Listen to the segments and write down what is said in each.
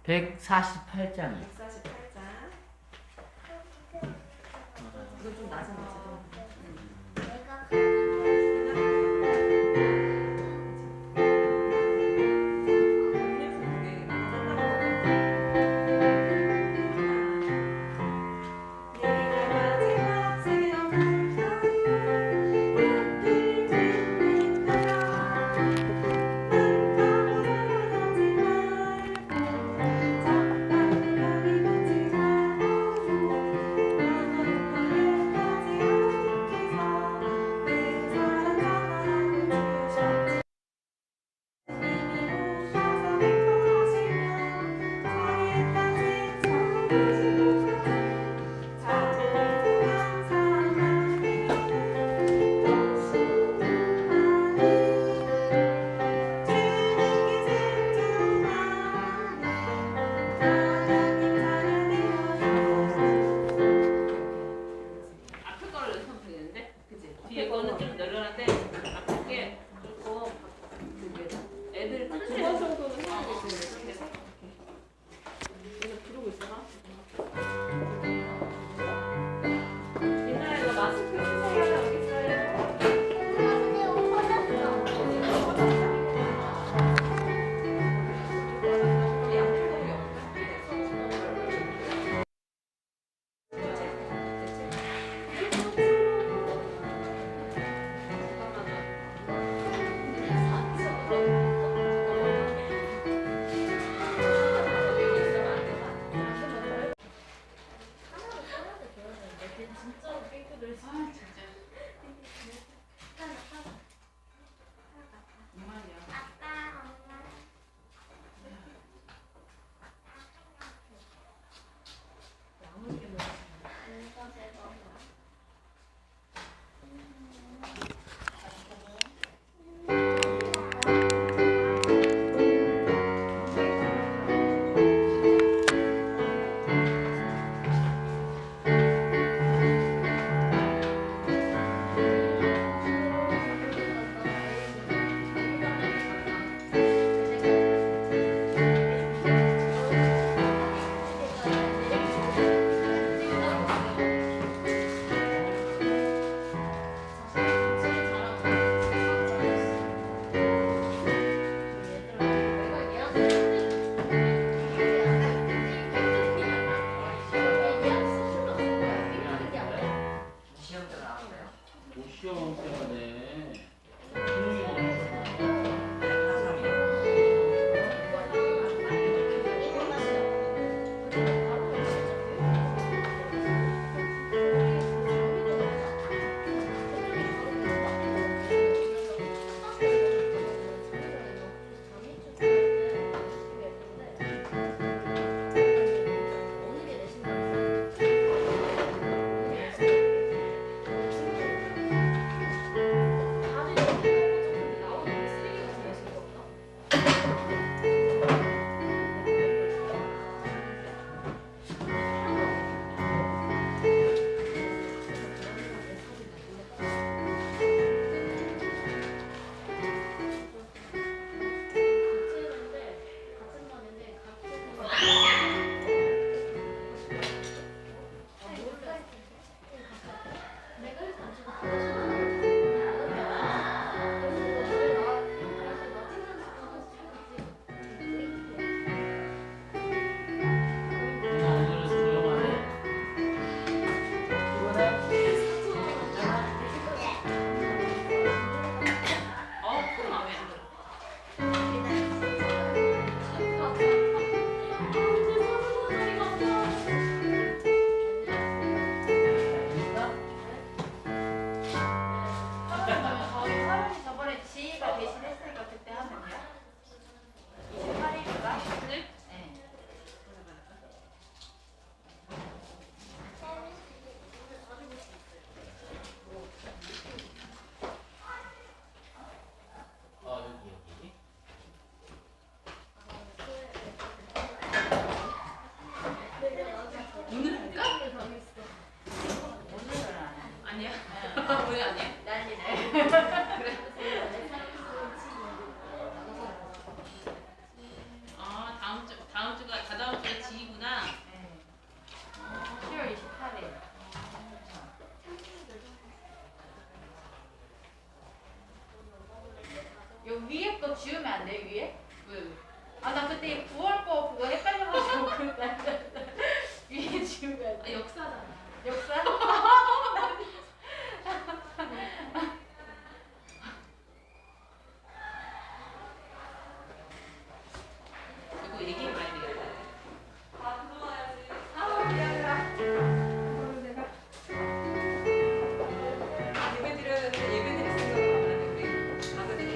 148장이요. 148장. 이거 좀 낮은 얘기 많이 드려야 돼. 예배 드려야 되는데 예배 드릴 생각을 안 하네 우리 아버들이.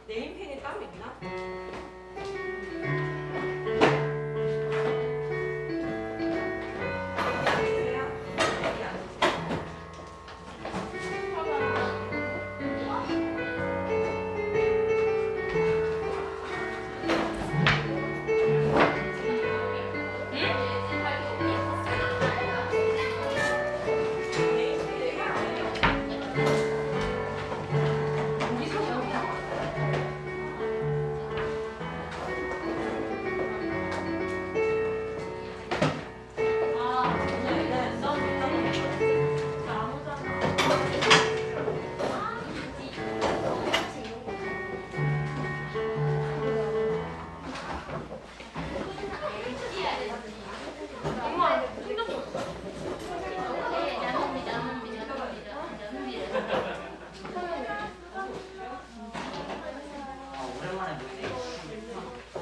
네임펜이 따로 있나? 오랜만에 보네.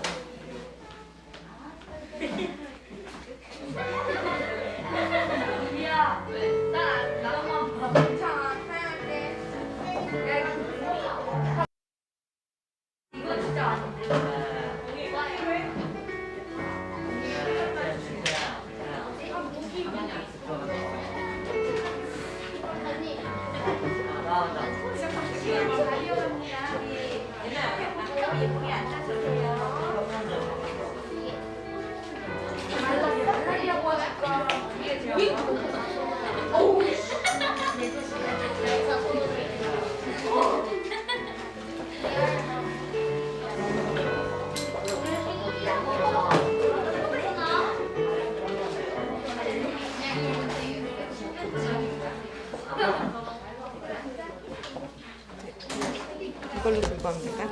이걸로 들고 합니까?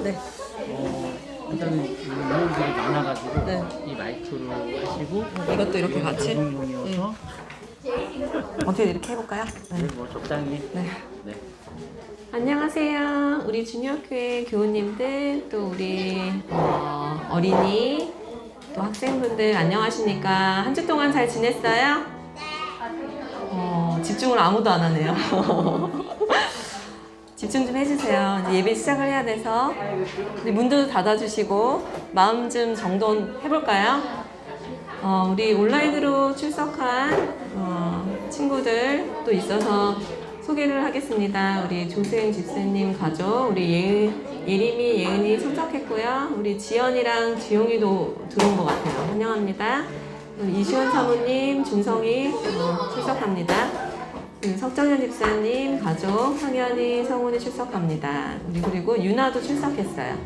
네. 일단은 모음들이 많아가지고 네. 이 마이크로 하시고 이것도 이렇게 같이? 방송용이어서 어떻게 이렇게 해볼까요? 네. 뭐 적당히 네. 네. 안녕하세요. 우리 주니어교회 교우님들, 또 우리 어린이, 또 학생분들 안녕하십니까? 한 주 동안 잘 지냈어요? 집중을 아무도 안 하네요. 집중 좀 해주세요. 이제 예배 시작을 해야 돼서 문도 닫아주시고 마음 좀 정돈해볼까요? 우리 온라인으로 출석한 친구들 또 있어서 소개를 하겠습니다. 우리 조수행 집사님 가족, 우리 예림이, 예은이 초청했고요. 우리 지연이랑 지용이도 들어온 것 같아요. 환영합니다. 이시원 사모님, 준성이 출석합니다. 석정현 집사님 가족, 황현이, 성훈이 출석합니다. 그리고 유나도 출석했어요.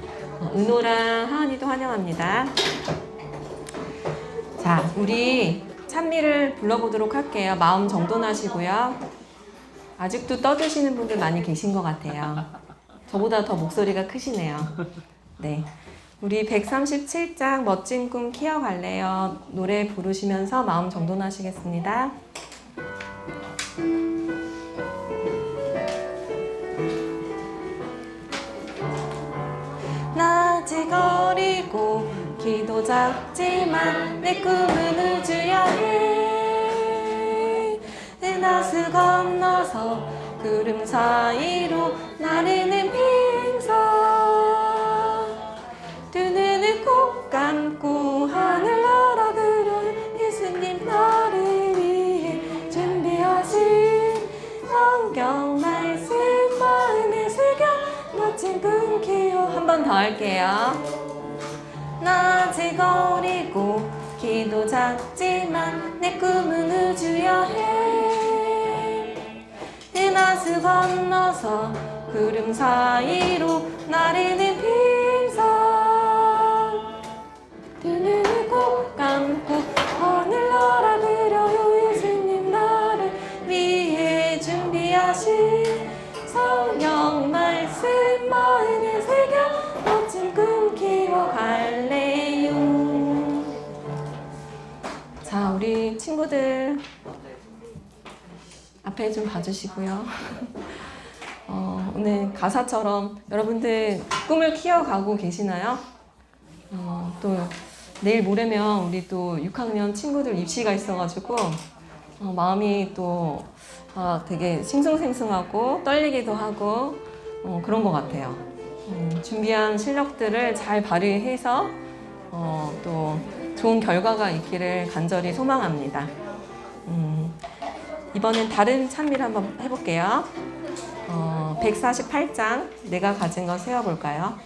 은호랑 하은이도 환영합니다. 자, 우리 찬미를 불러보도록 할게요. 마음 정돈하시고요. 아직도 떠드시는 분들 많이 계신 것 같아요. 저보다 더 목소리가 크시네요. 네. 우리 137장 멋진 꿈 키워갈래요. 노래 부르시면서 마음 정돈하시겠습니다. 아직 어리고 키도 작지만 내 꿈은 우주야 해. 은하수 건너서 구름 사이로 나르는 빙선. 두 눈을 꼭 감고 하늘 날아들어 예수님 나를 위해 준비하신 성경 말씀 마음에 새겨 멋진 꿈 키워. 한 번 더 할게요. 나 아직 어리고 키도 작지만 내 꿈은 우주 여행. 은하수 건너서 구름 사이로 나르는 빙선. 두 눈을 꼭 감고 하늘 날아들어요 예수님 나를 위해 준비하신 성령 말씀 말씀 마음에 새겨 멋진 꿈 키워갈래요. 자, 우리 친구들 앞에 좀 봐주시고요. 오늘 가사처럼 여러분들 꿈을 키워가고 계시나요? 또 내일 모레면 우리 또 6학년 친구들 입시가 있어가지고 마음이 또 되게 싱숭생숭하고 떨리기도 하고 그런 것 같아요. 준비한 실력들을 잘 발휘해서 또 좋은 결과가 있기를 간절히 소망합니다. 이번엔 다른 찬미를 한번 해볼게요. 148장 내가 가진 것 세어볼까요?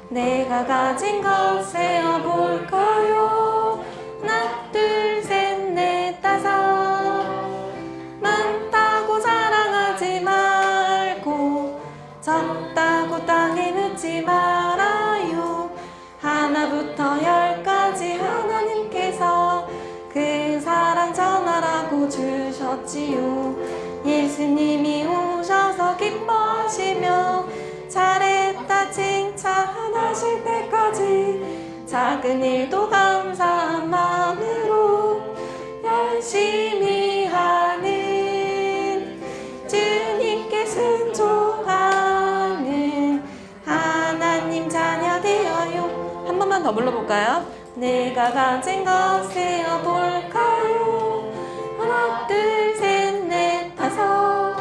내가 가진 것 세어볼까요? 하나 둘 셋 넷 다섯. 많다고 자랑하지 말고 적다고 땅에 묻지 말아요. 하나부터 열까지 하나님께서 그 사랑 전하라고 주셨지요. 예수님이 오셔서 기뻐하시며 잘했다 칭찬하실 때까지 작은 일도 감사한 마음으로 열심히 하는 주님께 순종하는 하나님 자녀 되어요. 한 번만 더 불러볼까요? 내가 가진 것 세어볼까요? 하나 둘 셋 넷 다섯.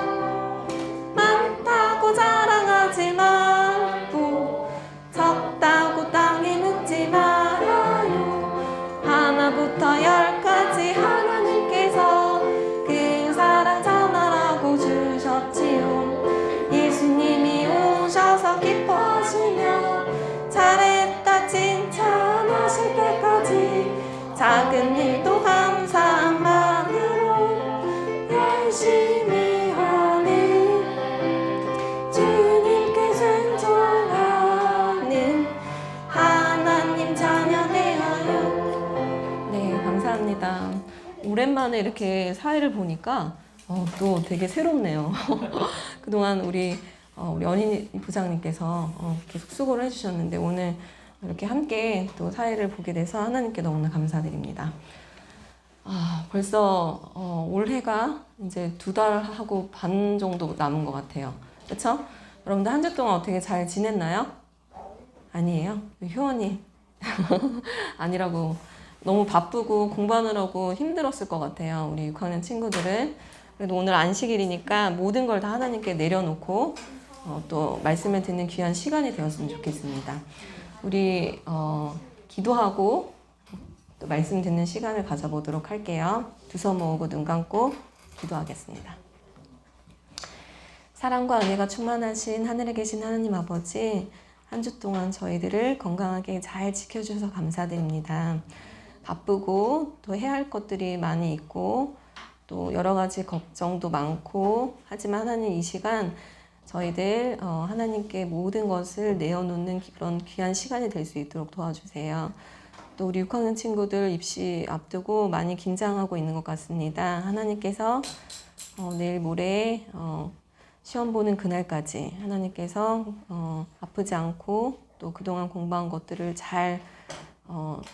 많다고 자랑하지 말고 적다고 땅에 묻지 말아요. 하나부터 열까지 하나님께서 그 사랑 전하라고 주셨지요. 예수님이 오셔서 기뻐하시며 잘했다 칭찬하실 때까지 작은 일도 감사한 마음으로 열심히 하는 주님께 순종하는 하나님 자녀 되어요. 네, 감사합니다. 오랜만에 이렇게 사회를 보니까 또 되게 새롭네요. 그동안 우리 연희 부장님께서 계속 수고를 해주셨는데 오늘 이렇게 함께 또 사회를 보게 돼서 하나님께 너무나 감사드립니다. 벌써 올해가 이제 2달하고 반 정도 남은 것 같아요. 그렇죠? 여러분들 한 주 동안 어떻게 잘 지냈나요? 아니에요? 효원이 아니라고 너무 바쁘고 공부하느라고 힘들었을 것 같아요. 우리 6학년 친구들은. 그래도 오늘 안식일이니까 모든 걸 다 하나님께 내려놓고 또 말씀을 듣는 귀한 시간이 되었으면 좋겠습니다. 우리 기도하고 또 말씀 듣는 시간을 가져보도록 할게요. 두 손 모으고 눈 감고 기도하겠습니다. 사랑과 은혜가 충만하신 하늘에 계신 하나님 아버지, 한 주 동안 저희들을 건강하게 잘 지켜주셔서 감사드립니다. 바쁘고 또 해야 할 것들이 많이 있고 또 여러 가지 걱정도 많고 하지만 하나님 이 시간 저희들 하나님께 모든 것을 내어놓는 그런 귀한 시간이 될 수 있도록 도와주세요. 또 우리 6학년 친구들 입시 앞두고 많이 긴장하고 있는 것 같습니다. 하나님께서 내일 모레 시험 보는 그날까지 하나님께서 아프지 않고 또 그동안 공부한 것들을 잘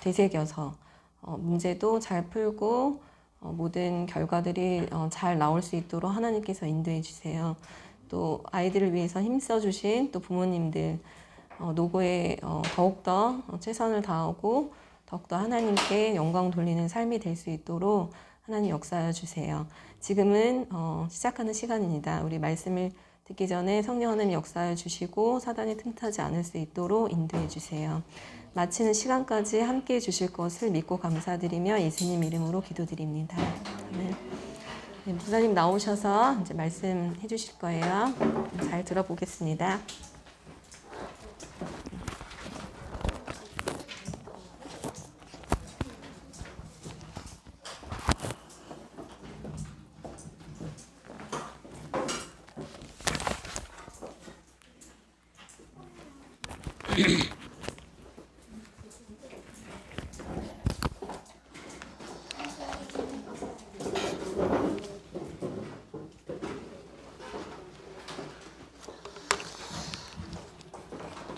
되새겨서 문제도 잘 풀고 모든 결과들이 잘 나올 수 있도록 하나님께서 인도해 주세요. 또 아이들을 위해서 힘써 주신 또 부모님들 노고에 더욱더 최선을 다하고 더욱더 하나님께 영광 돌리는 삶이 될 수 있도록 하나님 역사하여 주세요. 지금은 시작하는 시간입니다. 우리 말씀을 듣기 전에 성령 하나님 역사하여 주시고 사단이 틈타지 않을 수 있도록 인도해 주세요. 마치는 시간까지 함께해 주실 것을 믿고 감사드리며 예수님 이름으로 기도드립니다. 아멘. 네, 목사님 나오셔서 이제 말씀해 주실 거예요. 잘 들어보겠습니다.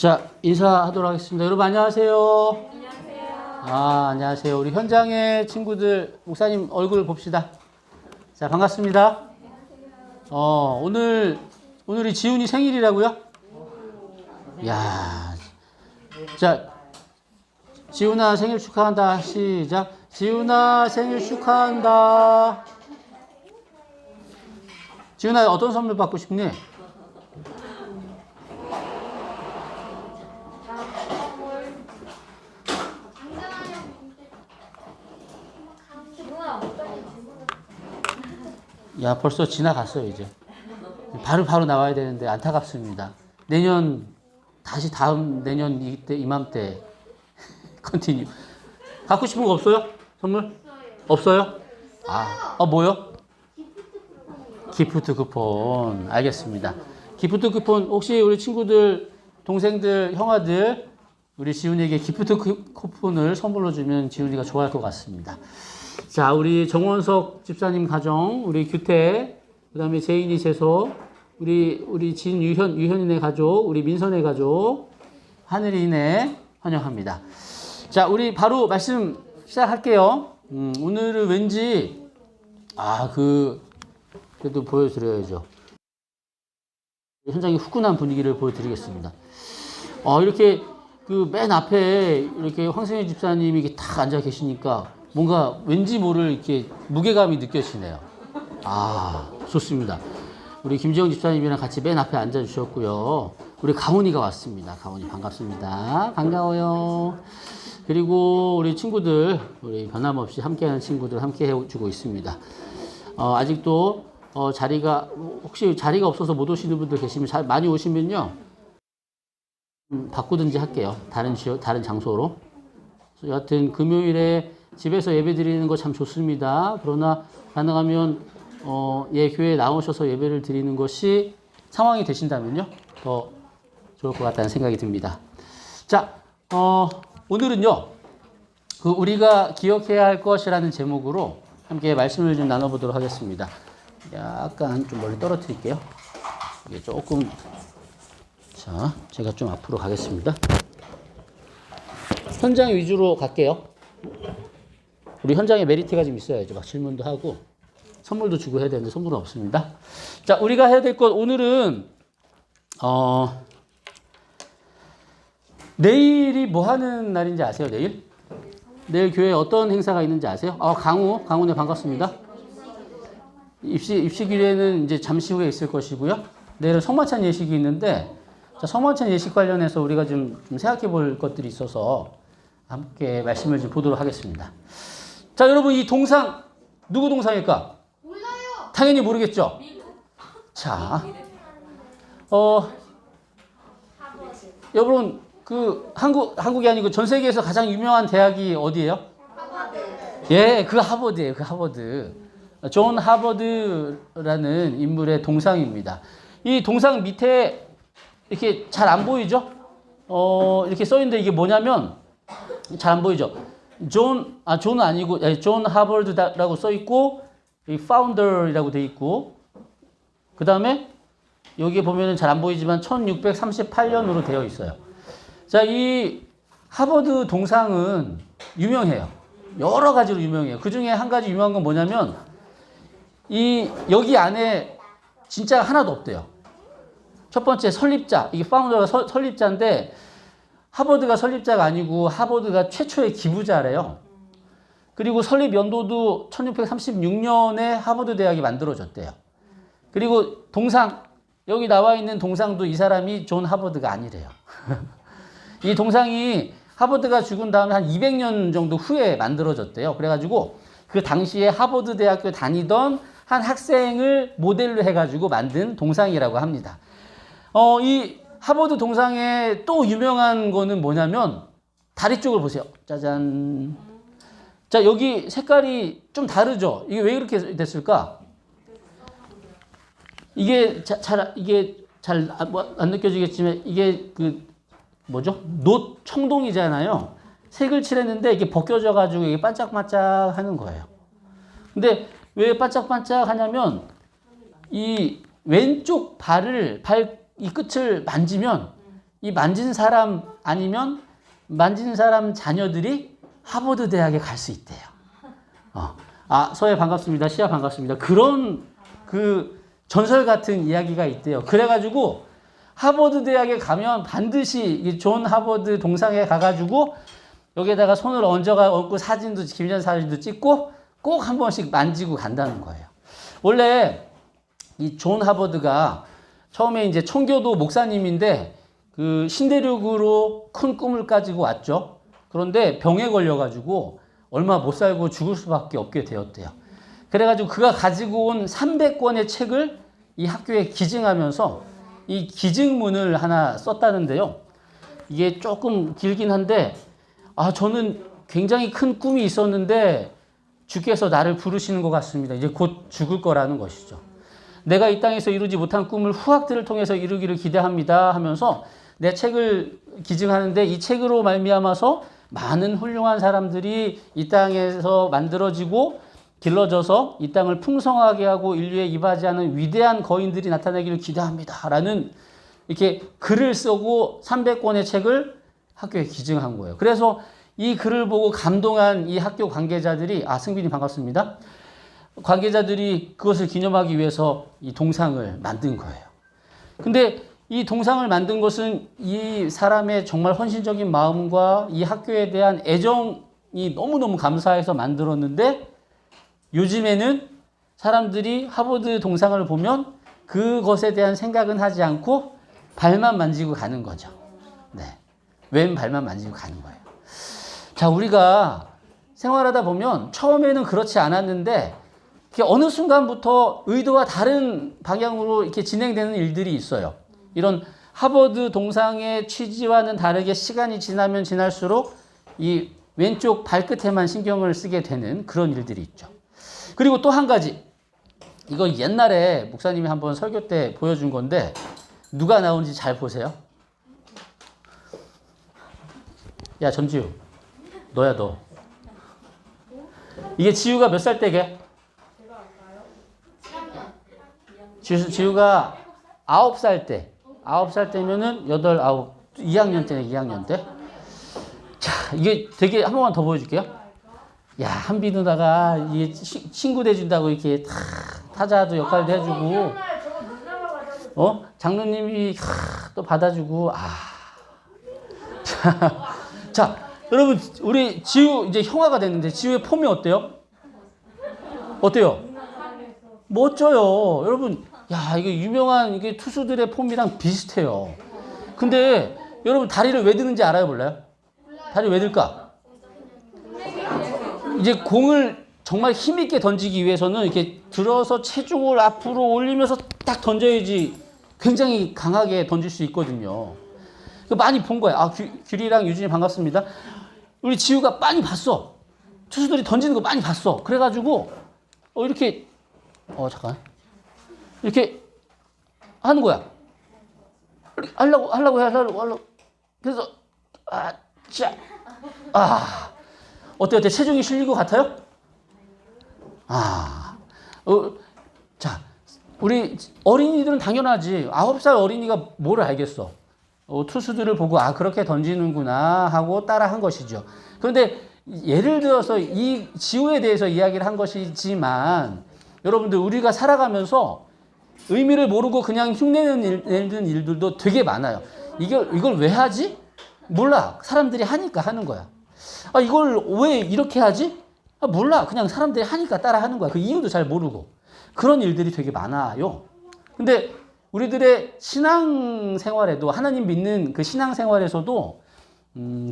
자, 인사하도록 하겠습니다. 여러분 안녕하세요. 안녕하세요. 우리 현장의 친구들, 목사님 얼굴 봅시다. 자, 반갑습니다. 오늘이 지훈이 생일이라고요? 야, 자, 지훈아 생일 축하한다. 시작. 지훈아 생일 축하한다. 지훈아 어떤 선물 받고 싶니? 야, 벌써 지나갔어요, 이제. 바로 나와야 되는데 안타깝습니다. 다시 다음 내년 이맘때 컨티뉴. 갖고 싶은 거 없어요? 선물? 없어요? 뭐요? 기프트 쿠폰. 알겠습니다. 기프트 쿠폰, 혹시 우리 친구들, 동생들, 형아들, 우리 지훈이에게 기프트 쿠폰을 선물로 주면 지훈이가 좋아할 것 같습니다. 자, 우리 정원석 집사님 가정, 우리 규태, 그 다음에 제인이 제소, 우리 유현이네 가족, 우리 민선의 가족, 하늘이네 환영합니다. 자, 우리 바로 말씀 시작할게요. 오늘은 왠지, 그래도 보여드려야죠. 현장의 후끈한 분위기를 보여드리겠습니다. 이렇게 맨 앞에 이렇게 황승현 집사님이 이렇게 딱 앉아 계시니까 뭔가 왠지 모를 이렇게 무게감이 느껴지네요. 좋습니다. 우리 김지영 집사님이랑 같이 맨 앞에 앉아 주셨고요. 우리 가훈이가 왔습니다. 가훈이 반갑습니다. 반가워요. 그리고 우리 친구들, 우리 변함없이 함께하는 친구들 함께 해주고 있습니다. 아직도 혹시 자리가 없어서 못 오시는 분들 계시면 많이 오시면요. 바꾸든지 할게요. 다른 장소로. 여하튼 금요일에 집에서 예배 드리는 거 참 좋습니다. 그러나 가능하면 교회에 나오셔서 예배를 드리는 것이 상황이 되신다면요. 더 좋을 것 같다는 생각이 듭니다. 자, 오늘은요. 우리가 기억해야 할 것이라는 제목으로 함께 말씀을 좀 나눠보도록 하겠습니다. 약간 좀 멀리 떨어뜨릴게요. 이게 조금, 자, 제가 좀 앞으로 가겠습니다. 현장 위주로 갈게요. 우리 현장에 메리트가 좀 있어야죠. 막 질문도 하고 선물도 주고 해야 되는데 선물은 없습니다. 자, 우리가 해야 될 것 오늘은 내일이 뭐 하는 날인지 아세요? 내일 교회에 어떤 행사가 있는지 아세요? 강우네 반갑습니다. 입시기회는 이제 잠시 후에 있을 것이고요. 내일은 성만찬 예식이 있는데, 자, 성만찬 예식 관련해서 우리가 좀 생각해 볼 것들이 있어서 함께 말씀을 좀 보도록 하겠습니다. 자, 여러분, 이 동상, 누구 동상일까? 몰라요. 당연히 모르겠죠? 자, 여러분, 한국이 아니고 전 세계에서 가장 유명한 대학이 어디예요? 하버드. 예, 하버드예요. 하버드. 존 하버드라는 인물의 동상입니다. 이 동상 밑에 이렇게 잘 안 보이죠? 이렇게 써 있는데 이게 뭐냐면, 잘 안 보이죠? 존은 아니고, 존 하버드라고 써 있고, 이 파운더라고 돼 있고, 그 다음에 여기 보면은 잘 안 보이지만 1638년으로 되어 있어요. 자, 이 하버드 동상은 유명해요. 여러 가지로 유명해요. 그 중에 한 가지 유명한 건 뭐냐면, 여기 안에 진짜 하나도 없대요. 첫 번째 설립자, 이게 파운더가 설립자인데, 하버드가 설립자가 아니고 하버드가 최초의 기부자래요. 그리고 설립 연도도 1636년에 하버드 대학이 만들어졌대요. 그리고 동상, 여기 나와 있는 동상도 이 사람이 존 하버드가 아니래요. 이 동상이 하버드가 죽은 다음에 한 200년 정도 후에 만들어졌대요. 그래가지고 그 당시에 하버드 대학교 다니던 한 학생을 모델로 해가지고 만든 동상이라고 합니다. 이 하버드 동상에 또 유명한 거는 뭐냐면 다리 쪽을 보세요. 짜잔. 자, 여기 색깔이 좀 다르죠? 이게 왜 이렇게 됐을까? 이게 잘 안 느껴지겠지만 이게 노 청동이잖아요. 색을 칠했는데 이게 벗겨져 가지고 이게 반짝반짝 하는 거예요. 근데 왜 반짝반짝 하냐면 이 왼쪽 이 끝을 만지면 이 만진 사람 아니면 만진 사람 자녀들이 하버드 대학에 갈 수 있대요. 서예 반갑습니다. 시아 반갑습니다. 그런 그 전설 같은 이야기가 있대요. 그래가지고 하버드 대학에 가면 반드시 존 하버드 동상에 가가지고 여기에다가 손을 얹고 사진도 기념 사진도 찍고 꼭 한 번씩 만지고 간다는 거예요. 원래 이 존 하버드가 처음에 이제 청교도 목사님인데 그 신대륙으로 큰 꿈을 가지고 왔죠. 그런데 병에 걸려가지고 얼마 못 살고 죽을 수밖에 없게 되었대요. 그래가지고 그가 가지고 온 300권의 책을 이 학교에 기증하면서 이 기증문을 하나 썼다는데요. 이게 조금 길긴 한데, 저는 굉장히 큰 꿈이 있었는데 주께서 나를 부르시는 것 같습니다. 이제 곧 죽을 거라는 것이죠. 내가 이 땅에서 이루지 못한 꿈을 후학들을 통해서 이루기를 기대합니다 하면서 내 책을 기증하는데 이 책으로 말미암아서 많은 훌륭한 사람들이 이 땅에서 만들어지고 길러져서 이 땅을 풍성하게 하고 인류에 이바지하는 위대한 거인들이 나타나기를 기대합니다 라는 이렇게 글을 쓰고 300권의 책을 학교에 기증한 거예요. 그래서 이 글을 보고 감동한 이 학교 관계자들이, 승빈이 반갑습니다. 관계자들이 그것을 기념하기 위해서 이 동상을 만든 거예요. 근데 이 동상을 만든 것은 이 사람의 정말 헌신적인 마음과 이 학교에 대한 애정이 너무너무 감사해서 만들었는데 요즘에는 사람들이 하버드 동상을 보면 그것에 대한 생각은 하지 않고 발만 만지고 가는 거죠. 네. 왼 발만 만지고 가는 거예요. 자, 우리가 생활하다 보면 처음에는 그렇지 않았는데 어느 순간부터 의도와 다른 방향으로 이렇게 진행되는 일들이 있어요. 이런 하버드 동상의 취지와는 다르게 시간이 지나면 지날수록 이 왼쪽 발끝에만 신경을 쓰게 되는 그런 일들이 있죠. 그리고 또 한 가지, 이거 옛날에 목사님이 한번 설교 때 보여준 건데 누가 나오는지 잘 보세요. 야, 전지우, 너야 너. 이게 지우가 몇 살 때게? 지우가 9살 때. 9살 때면은 8, 9, 2학년 때네, 2학년 때. 자, 이게 되게 한 번만 더 보여줄게요. 야, 한비 누나가 이게 친구 돼준다고 이렇게 타자도 역할도 해주고, 장로님이 또 받아주고, 자, 여러분, 우리 지우 이제 형아가 됐는데, 지우의 폼이 어때요? 어때요? 멋져요. 여러분, 야, 이게 유명한 이게 투수들의 폼이랑 비슷해요. 근데 여러분 다리를 왜 드는지 알아요, 몰라요? 다리 왜 들까? 이제 공을 정말 힘있게 던지기 위해서는 이렇게 들어서 체중을 앞으로 올리면서 딱 던져야지 굉장히 강하게 던질 수 있거든요. 많이 본 거야. 규리랑 유진이 반갑습니다. 우리 지우가 많이 봤어. 투수들이 던지는 거 많이 봤어. 그래가지고 이렇게 잠깐. 이렇게 하는 거야. 하려고. 그래서, 어때? 체중이 실릴 것 같아요? 자, 우리 어린이들은 당연하지. 9살 어린이가 뭘 알겠어. 투수들을 보고, 그렇게 던지는구나 하고 따라 한 것이죠. 그런데 예를 들어서 이 지우에 대해서 이야기를 한 것이지만, 여러분들, 우리가 살아가면서 의미를 모르고 그냥 흉내내는 일들도 되게 많아요. 이걸 왜 하지? 몰라. 사람들이 하니까 하는 거야. 이걸 왜 이렇게 하지? 몰라. 그냥 사람들이 하니까 따라 하는 거야. 그 이유도 잘 모르고. 그런 일들이 되게 많아요. 근데 우리들의 신앙생활에도, 하나님 믿는 그 신앙생활에서도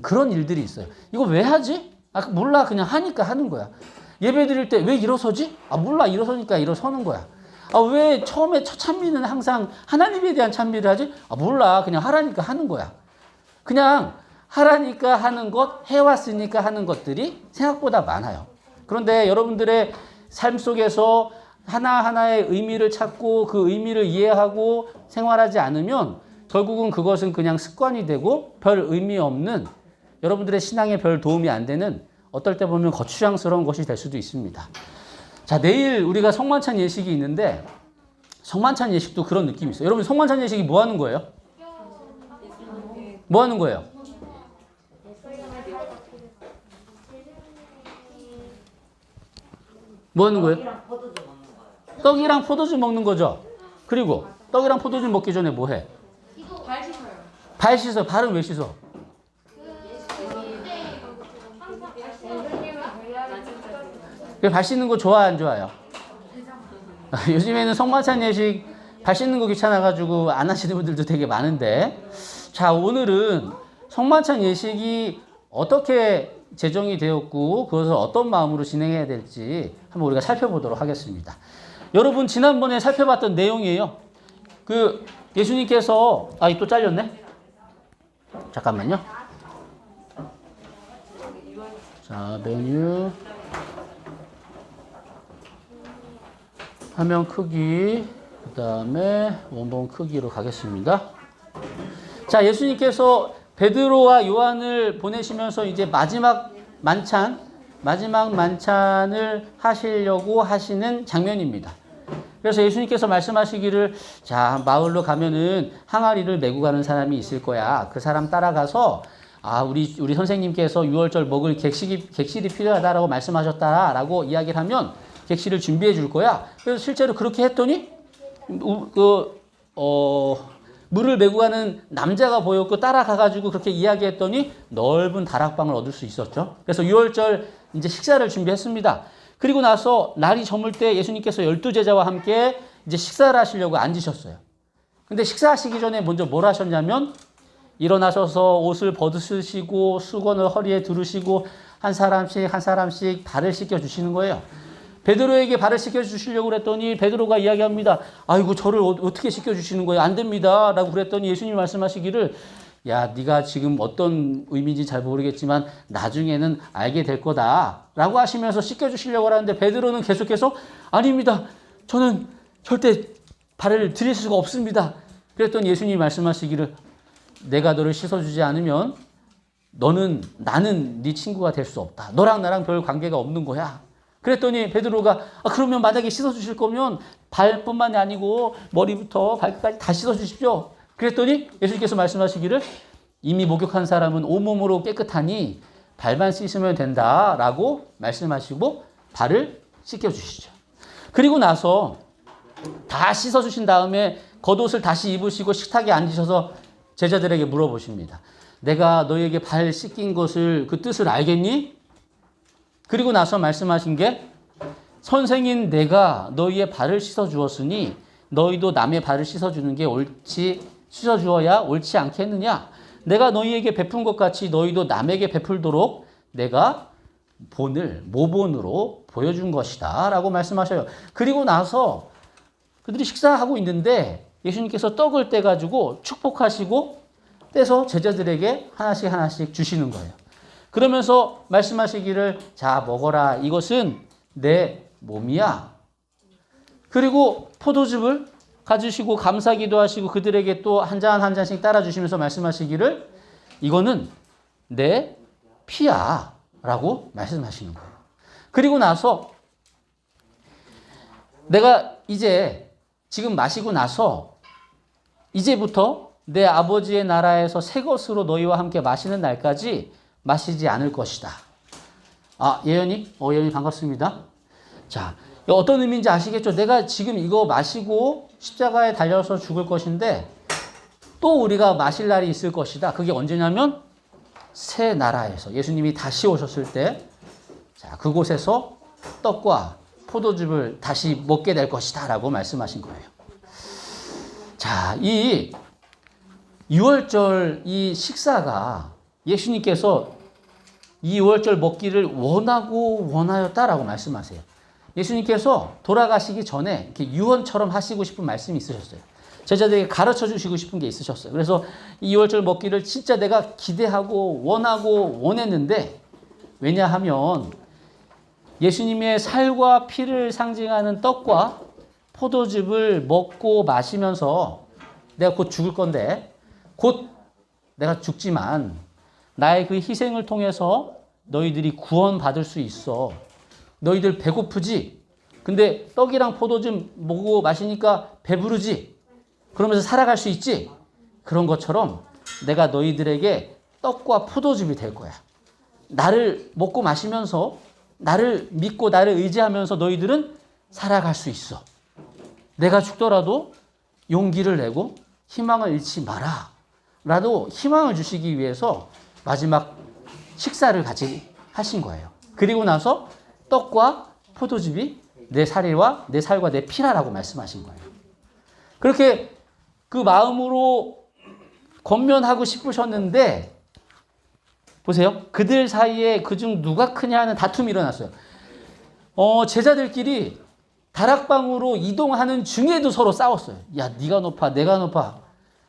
그런 일들이 있어요. 이거 왜 하지? 몰라. 그냥 하니까 하는 거야. 예배 드릴 때 왜 일어서지? 몰라. 일어서니까 일어서는 거야. 왜 처음에 첫 찬미는 항상 하나님에 대한 찬미를 하지? 몰라. 그냥 하라니까 하는 거야. 그냥 하라니까 하는 것, 해왔으니까 하는 것들이 생각보다 많아요. 그런데 여러분들의 삶 속에서 하나하나의 의미를 찾고 그 의미를 이해하고 생활하지 않으면 결국은 그것은 그냥 습관이 되고 별 의미 없는, 여러분들의 신앙에 별 도움이 안 되는, 어떨 때 보면 거추장스러운 것이 될 수도 있습니다. 자, 내일 우리가 성만찬 예식이 있는데 성만찬 예식도 그런 느낌이 있어요. 여러분, 성만찬 예식이 뭐 하는 거예요? 뭐 하는 거예요? 뭐 하는 거예요? 떡이랑 포도주 먹는 거죠. 그리고 떡이랑 포도주 먹기 전에 뭐 해? 발 씻어. 발은 왜 씻어? 발 씻는 거 좋아, 안 좋아요? 요즘에는 성만찬 예식 발 씻는 거 귀찮아가지고 안 하시는 분들도 되게 많은데, 자, 오늘은 성만찬 예식이 어떻게 제정이 되었고 그것을 어떤 마음으로 진행해야 될지 한번 우리가 살펴보도록 하겠습니다. 여러분, 지난번에 살펴봤던 내용이에요. 그 예수님께서 또 잘렸네. 잠깐만요. 자, 메뉴 화면 크기, 그 다음에 원본 크기로 가겠습니다. 자, 예수님께서 베드로와 요한을 보내시면서 이제 마지막 만찬을 하시려고 하시는 장면입니다. 그래서 예수님께서 말씀하시기를, 자, 마을로 가면은 항아리를 메고 가는 사람이 있을 거야. 그 사람 따라가서 우리 선생님께서 6월절 먹을 객실이 필요하다라고 말씀하셨다라고 이야기를 하면 객실을 준비해 줄 거야. 그래서 실제로 그렇게 했더니 물을 메고 가는 남자가 보였고 따라가가지고 그렇게 이야기했더니 넓은 다락방을 얻을 수 있었죠. 그래서 6월절 이제 식사를 준비했습니다. 그리고 나서 날이 저물 때 예수님께서 12제자와 함께 이제 식사를 하시려고 앉으셨어요. 근데 식사하시기 전에 먼저 뭘 하셨냐면 일어나셔서 옷을 벗으시고 수건을 허리에 두르시고 한 사람씩 발을 씻겨 주시는 거예요. 베드로에게 발을 씻겨 주시려고 그랬더니 베드로가 이야기합니다. 아이고, 저를 어떻게 씻겨 주시는 거예요? 안 됩니다. 라고 그랬더니 예수님이 말씀하시기를, 야, 네가 지금 어떤 의미인지 잘 모르겠지만 나중에는 알게 될 거다. 라고 하시면서 씻겨 주시려고 하는데 베드로는 계속해서 아닙니다. 저는 절대 발을 들일 수가 없습니다. 그랬더니 예수님이 말씀하시기를, 내가 너를 씻어주지 않으면 나는 네 친구가 될 수 없다. 너랑 나랑 별 관계가 없는 거야. 그랬더니 베드로가 그러면 만약에 씻어주실 거면 발뿐만이 아니고 머리부터 발끝까지 다 씻어주십시오. 그랬더니 예수님께서 말씀하시기를, 이미 목욕한 사람은 온몸으로 깨끗하니 발만 씻으면 된다라고 말씀하시고 발을 씻겨주시죠. 그리고 나서 다 씻어주신 다음에 겉옷을 다시 입으시고 식탁에 앉으셔서 제자들에게 물어보십니다. 내가 너희에게 발 씻긴 것을 그 뜻을 알겠니? 그리고 나서 말씀하신 게, 선생인 내가 너희의 발을 씻어 주었으니 너희도 남의 발을 씻어 주는 게 씻어 주어야 옳지 않겠느냐? 내가 너희에게 베푼 것 같이 너희도 남에게 베풀도록 내가 모본으로 보여준 것이다 라고 말씀하셔요. 그리고 나서 그들이 식사하고 있는데 예수님께서 떡을 떼가지고 축복하시고 떼서 제자들에게 하나씩 주시는 거예요. 그러면서 말씀하시기를, 자, 먹어라. 이것은 내 몸이야. 그리고 포도즙을 가지시고 감사기도 하시고 그들에게 또 한 잔씩 따라주시면서 말씀하시기를, 이거는 내 피야. 라고 말씀하시는 거예요. 그리고 나서 내가 이제 지금 마시고 나서 이제부터 내 아버지의 나라에서 새 것으로 너희와 함께 마시는 날까지 마시지 않을 것이다. 예연이? 예연이 반갑습니다. 자, 어떤 의미인지 아시겠죠? 내가 지금 이거 마시고 십자가에 달려서 죽을 것인데 또 우리가 마실 날이 있을 것이다. 그게 언제냐면 새 나라에서 예수님이 다시 오셨을 때, 자, 그곳에서 떡과 포도즙을 다시 먹게 될 것이다 라고 말씀하신 거예요. 자, 이 6월절 이 식사가 예수님께서 이 6월절 먹기를 원하였다라고 말씀하세요. 예수님께서 돌아가시기 전에 이렇게 유언처럼 하시고 싶은 말씀이 있으셨어요. 제자들에게 가르쳐 주시고 싶은 게 있으셨어요. 그래서 이 6월절 먹기를 진짜 내가 기대하고 원했는데, 왜냐하면 예수님의 살과 피를 상징하는 떡과 포도즙을 먹고 마시면서 내가 곧 죽을 건데, 곧 내가 죽지만 나의 그 희생을 통해서 너희들이 구원받을 수 있어. 너희들 배고프지? 근데 떡이랑 포도즙 먹고 마시니까 배부르지? 그러면서 살아갈 수 있지? 그런 것처럼 내가 너희들에게 떡과 포도즙이 될 거야. 나를 먹고 마시면서 나를 믿고 나를 의지하면서 너희들은 살아갈 수 있어. 내가 죽더라도 용기를 내고 희망을 잃지 마라. 라도 희망을 주시기 위해서 마지막 식사를 같이 하신 거예요. 그리고 나서 떡과 포도즙이 내 살과 내 피라라고 말씀하신 거예요. 그렇게 그 마음으로 권면하고 싶으셨는데 보세요. 그들 사이에 그중 누가 크냐 하는 다툼이 일어났어요. 제자들끼리 다락방으로 이동하는 중에도 서로 싸웠어요. 야, 네가 높아, 내가 높아.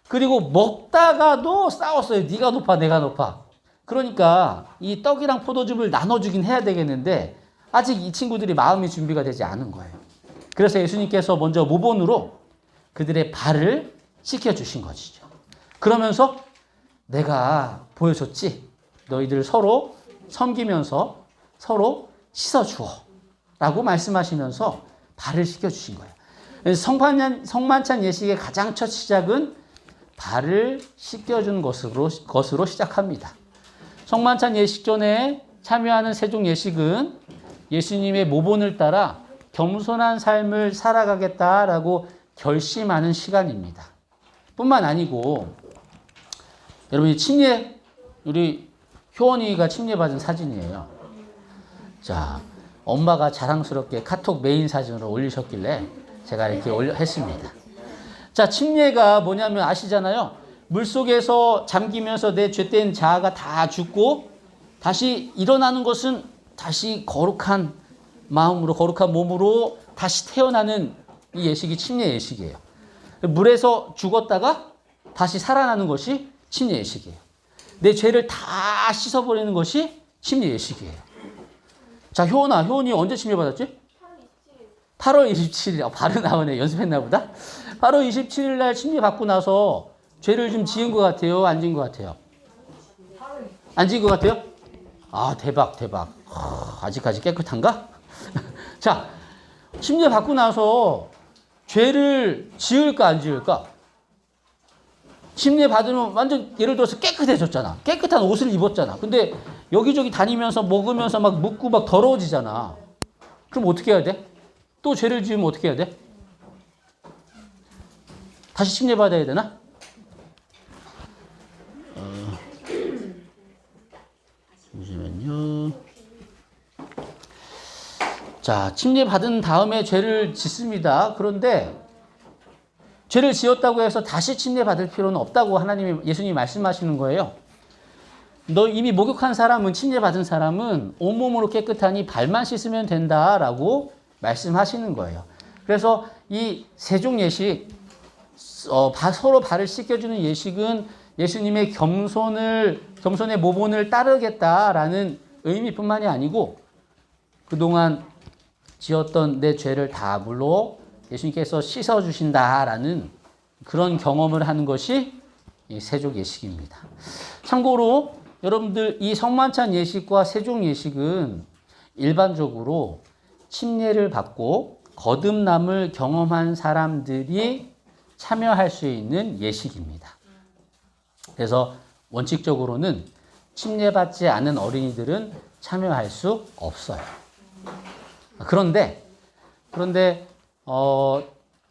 그리고 먹다가도 싸웠어요. 네가 높아, 내가 높아. 그러니까 이 떡이랑 포도즙을 나눠주긴 해야 되겠는데 아직 이 친구들이 마음이 준비가 되지 않은 거예요. 그래서 예수님께서 먼저 모본으로 그들의 발을 씻겨주신 것이죠. 그러면서 내가 보여줬지. 너희들 서로 섬기면서 서로 씻어주어. 라고 말씀하시면서 발을 씻겨주신 거예요. 성만찬 예식의 가장 첫 시작은 발을 씻겨준 것으로 시작합니다. 성만찬 예식 전에 참여하는 세종 예식은 예수님의 모본을 따라 겸손한 삶을 살아가겠다라고 결심하는 시간입니다. 뿐만 아니고 여러분이 침례 우리 효원이가 침례받은 사진이에요. 자, 엄마가 자랑스럽게 카톡 메인 사진으로 올리셨길래 제가 이렇게 했습니다. 자, 침례가 뭐냐면 아시잖아요. 물속에서 잠기면서 내 죄된 자아가 다 죽고 다시 일어나는 것은 다시 거룩한 마음으로 거룩한 몸으로 다시 태어나는 이 예식이 침례 예식이에요. 물에서 죽었다가 다시 살아나는 것이 침례 예식이에요. 내 죄를 다 씻어버리는 것이 침례 예식이에요. 자, 효원이 언제 침례 받았지? 8월 27일. 바로 나오네. 연습했나 보다. 8월 27일 날 침례 받고 나서 죄를 좀 지은 것 같아요? 안 지은 것 같아요? 안 지은 것 같아요? 아, 대박. 아직까지 깨끗한가? 자, 침례 받고 나서 죄를 지을까 안 지을까? 침례 받으면 완전 예를 들어서 깨끗해졌잖아. 깨끗한 옷을 입었잖아. 근데 여기저기 다니면서 먹으면서 막 묻고 막 더러워지잖아. 그럼 어떻게 해야 돼? 또 죄를 지으면 어떻게 해야 돼? 다시 침례 받아야 되나? 잠시만요. 자, 침례 받은 다음에 죄를 짓습니다. 그런데 죄를 지었다고 해서 다시 침례 받을 필요는 없다고 예수님이 말씀하시는 거예요. 너 이미 목욕한 사람은 침례 받은 사람은 온몸으로 깨끗하니 발만 씻으면 된다라고 말씀하시는 거예요. 그래서 이 세종 예식 서로 발을 씻겨주는 예식은 예수님의 겸손의 모본을 따르겠다라는 의미뿐만이 아니고 그동안 지었던 내 죄를 다 물로 예수님께서 씻어주신다라는 그런 경험을 하는 것이 이 세종 예식입니다. 참고로 여러분들 이 성만찬 예식과 세종 예식은 일반적으로 침례를 받고 거듭남을 경험한 사람들이 참여할 수 있는 예식입니다. 그래서 원칙적으로는 침례받지 않은 어린이들은 참여할 수 없어요. 그런데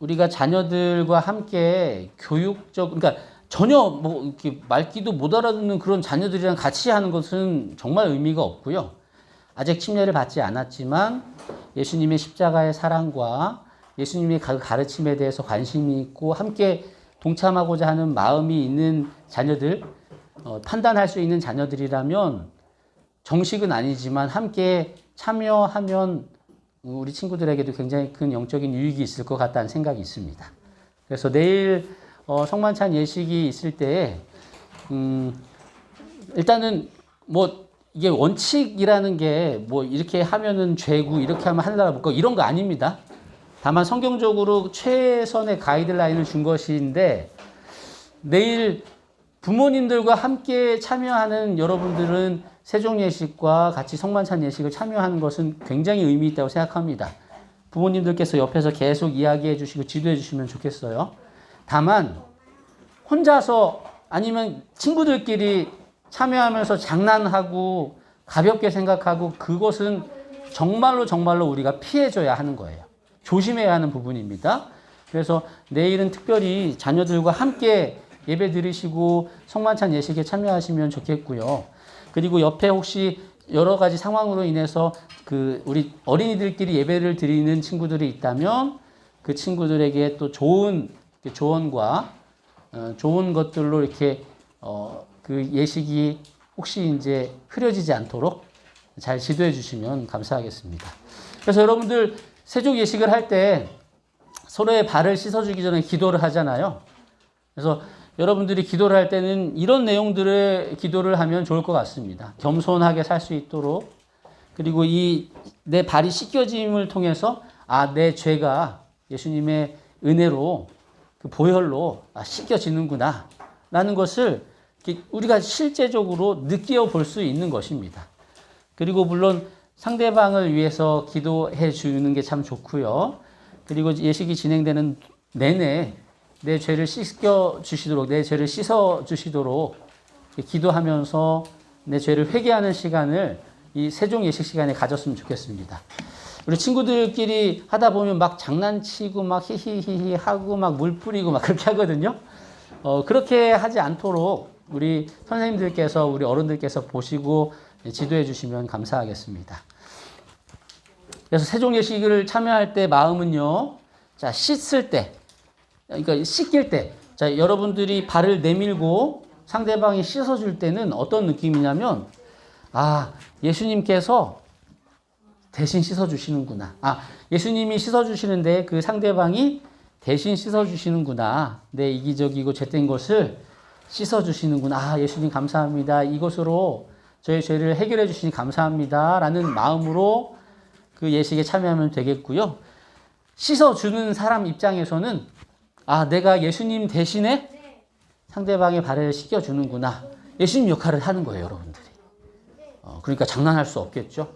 우리가 자녀들과 함께 그러니까 전혀 뭐 이렇게 말귀도 못 알아듣는 그런 자녀들이랑 같이 하는 것은 정말 의미가 없고요. 아직 침례를 받지 않았지만 예수님의 십자가의 사랑과 예수님의 가르침에 대해서 관심이 있고 함께 동참하고자 하는 마음이 있는 자녀들, 판단할 수 있는 자녀들이라면 정식은 아니지만 함께 참여하면 우리 친구들에게도 굉장히 큰 영적인 유익이 있을 것 같다는 생각이 있습니다. 그래서 내일 성만찬 예식이 있을 때 일단은 뭐 이게 원칙이라는 게 뭐 이렇게 하면은 죄고 이렇게 하면 하늘나라 못 가 이런 거 아닙니다. 다만 성경적으로 최선의 가이드라인을 준 것인데 내일 부모님들과 함께 참여하는 여러분들은 세종 예식과 같이 성만찬 예식을 참여하는 것은 굉장히 의미 있다고 생각합니다. 부모님들께서 옆에서 계속 이야기해 주시고 지도해 주시면 좋겠어요. 다만 혼자서 아니면 친구들끼리 참여하면서 장난하고 가볍게 생각하고 그것은 정말로 우리가 피해줘야 하는 거예요. 조심해야 하는 부분입니다. 그래서 내일은 특별히 자녀들과 함께 예배 드리시고 성만찬 예식에 참여하시면 좋겠고요. 그리고 옆에 혹시 여러 가지 상황으로 인해서 우리 어린이들끼리 예배를 드리는 친구들이 있다면 그 친구들에게 또 좋은 조언과 좋은 것들로 이렇게 그 예식이 혹시 이제 흐려지지 않도록 잘 지도해 주시면 감사하겠습니다. 그래서 여러분들 세족 예식을 할 때 서로의 발을 씻어주기 전에 기도를 하잖아요. 그래서 여러분들이 기도를 할 때는 이런 내용들의 기도를 하면 좋을 것 같습니다. 겸손하게 살 수 있도록, 그리고 내 발이 씻겨짐을 통해서 내 죄가 예수님의 은혜로 그 보혈로 씻겨지는구나 라는 것을 우리가 실제적으로 느끼어 볼 수 있는 것입니다. 그리고 물론 상대방을 위해서 기도해 주는 게 참 좋고요. 그리고 예식이 진행되는 내내 내 죄를 씻겨 주시도록, 내 죄를 씻어 주시도록 기도하면서 내 죄를 회개하는 시간을 이 세종 예식 시간에 가졌으면 좋겠습니다. 우리 친구들끼리 하다 보면 막 장난치고 막 히히히히 하고 막 물 뿌리고 막 그렇게 하거든요. 그렇게 하지 않도록 우리 선생님들께서, 우리 어른들께서 보시고 지도해 주시면 감사하겠습니다. 그래서 세종 예식을 참여할 때 마음은요, 자, 씻을 때, 그러니까 씻길 때, 자, 여러분들이 발을 내밀고 상대방이 씻어줄 때는 어떤 느낌이냐면, 예수님께서 대신 씻어주시는구나. 예수님이 씻어주시는데 그 상대방이 대신 씻어주시는구나. 내 이기적이고 죄된 것을 씻어주시는구나. 예수님 감사합니다. 이것으로 저의 죄를 해결해 주시니 감사합니다. 라는 마음으로 그 예식에 참여하면 되겠고요. 씻어주는 사람 입장에서는 내가 예수님 대신에 상대방의 발을 씻겨주는구나. 예수님 역할을 하는 거예요, 여러분들이. 그러니까 장난할 수 없겠죠.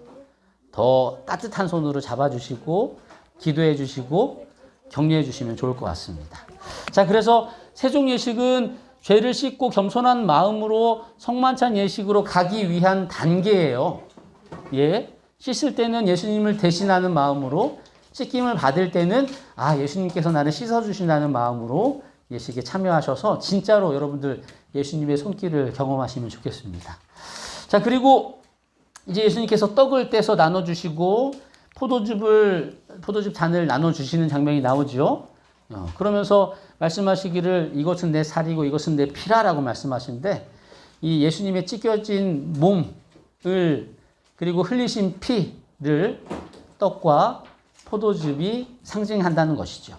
더 따뜻한 손으로 잡아주시고 기도해 주시고 격려해 주시면 좋을 것 같습니다. 자, 그래서 세종 예식은 죄를 씻고 겸손한 마음으로 성만찬 예식으로 가기 위한 단계예요. 씻을 때는 예수님을 대신하는 마음으로, 씻김을 받을 때는 예수님께서 나를 씻어주신다는 마음으로 예식에 참여하셔서 진짜로 여러분들 예수님의 손길을 경험하시면 좋겠습니다. 자, 그리고 이제 예수님께서 떡을 떼서 나눠주시고 포도즙 잔을 나눠주시는 장면이 나오죠. 그러면서 말씀하시기를 이것은 내 살이고 이것은 내 피라라고 말씀하시는데, 이 예수님의 찢겨진 몸을 그리고 흘리신 피를 떡과 포도즙이 상징한다는 것이죠.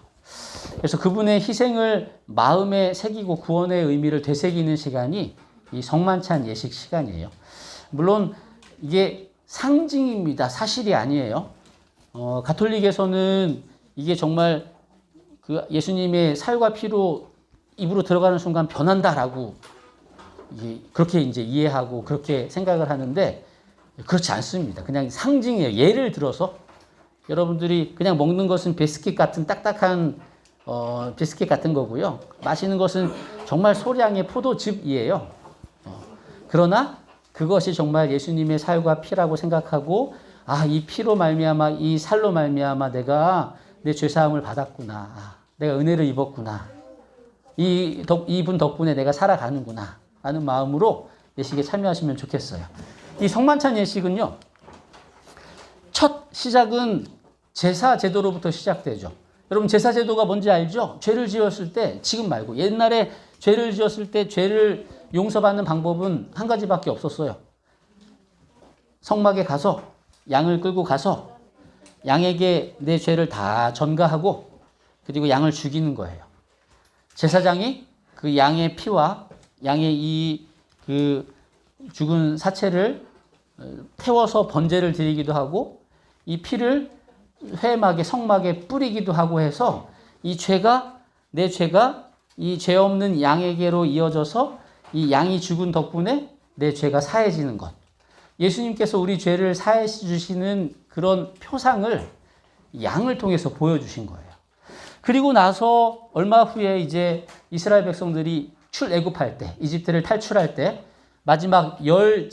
그래서 그분의 희생을 마음에 새기고 구원의 의미를 되새기는 시간이 이 성만찬 예식 시간이에요. 물론 이게 상징입니다. 사실이 아니에요. 가톨릭에서는 이게 정말 그 예수님의 살과 피로 입으로 들어가는 순간 변한다라고 그렇게 이제 이해하고 그렇게 생각을 하는데, 그렇지 않습니다. 그냥 상징이에요. 예를 들어서 여러분들이 그냥 먹는 것은 비스킷 같은 딱딱한 비스킷 같은 거고요. 마시는 것은 정말 소량의 포도즙이에요. 그러나 그것이 정말 예수님의 살과 피라고 생각하고, 이 피로 말미암아, 이 살로 말미암아 내가 내 죄사함을 받았구나. 내가 은혜를 입었구나. 이분 덕분에 내가 살아가는구나. 라는 마음으로 예식에 참여하시면 좋겠어요. 이 성만찬 예식은요, 첫 시작은 제사 제도로부터 시작되죠. 여러분, 제사 제도가 뭔지 알죠? 죄를 지었을 때, 지금 말고 옛날에 죄를 지었을 때 죄를 용서받는 방법은 한 가지밖에 없었어요. 성막에 가서 양을 끌고 가서 양에게 내 죄를 다 전가하고 그리고 양을 죽이는 거예요. 제사장이 그 양의 피와 양의 그 죽은 사체를 태워서 번제를 드리기도 하고, 이 피를 회막에 성막에 뿌리기도 하고 해서 내 죄가 이 죄 없는 양에게로 이어져서 이 양이 죽은 덕분에 내 죄가 사해지는 것. 예수님께서 우리 죄를 사해 주시는 그런 표상을 양을 통해서 보여주신 거예요. 그리고 나서 얼마 후에 이제 이스라엘 백성들이 출애굽할 때, 이집트를 탈출할 때 마지막 열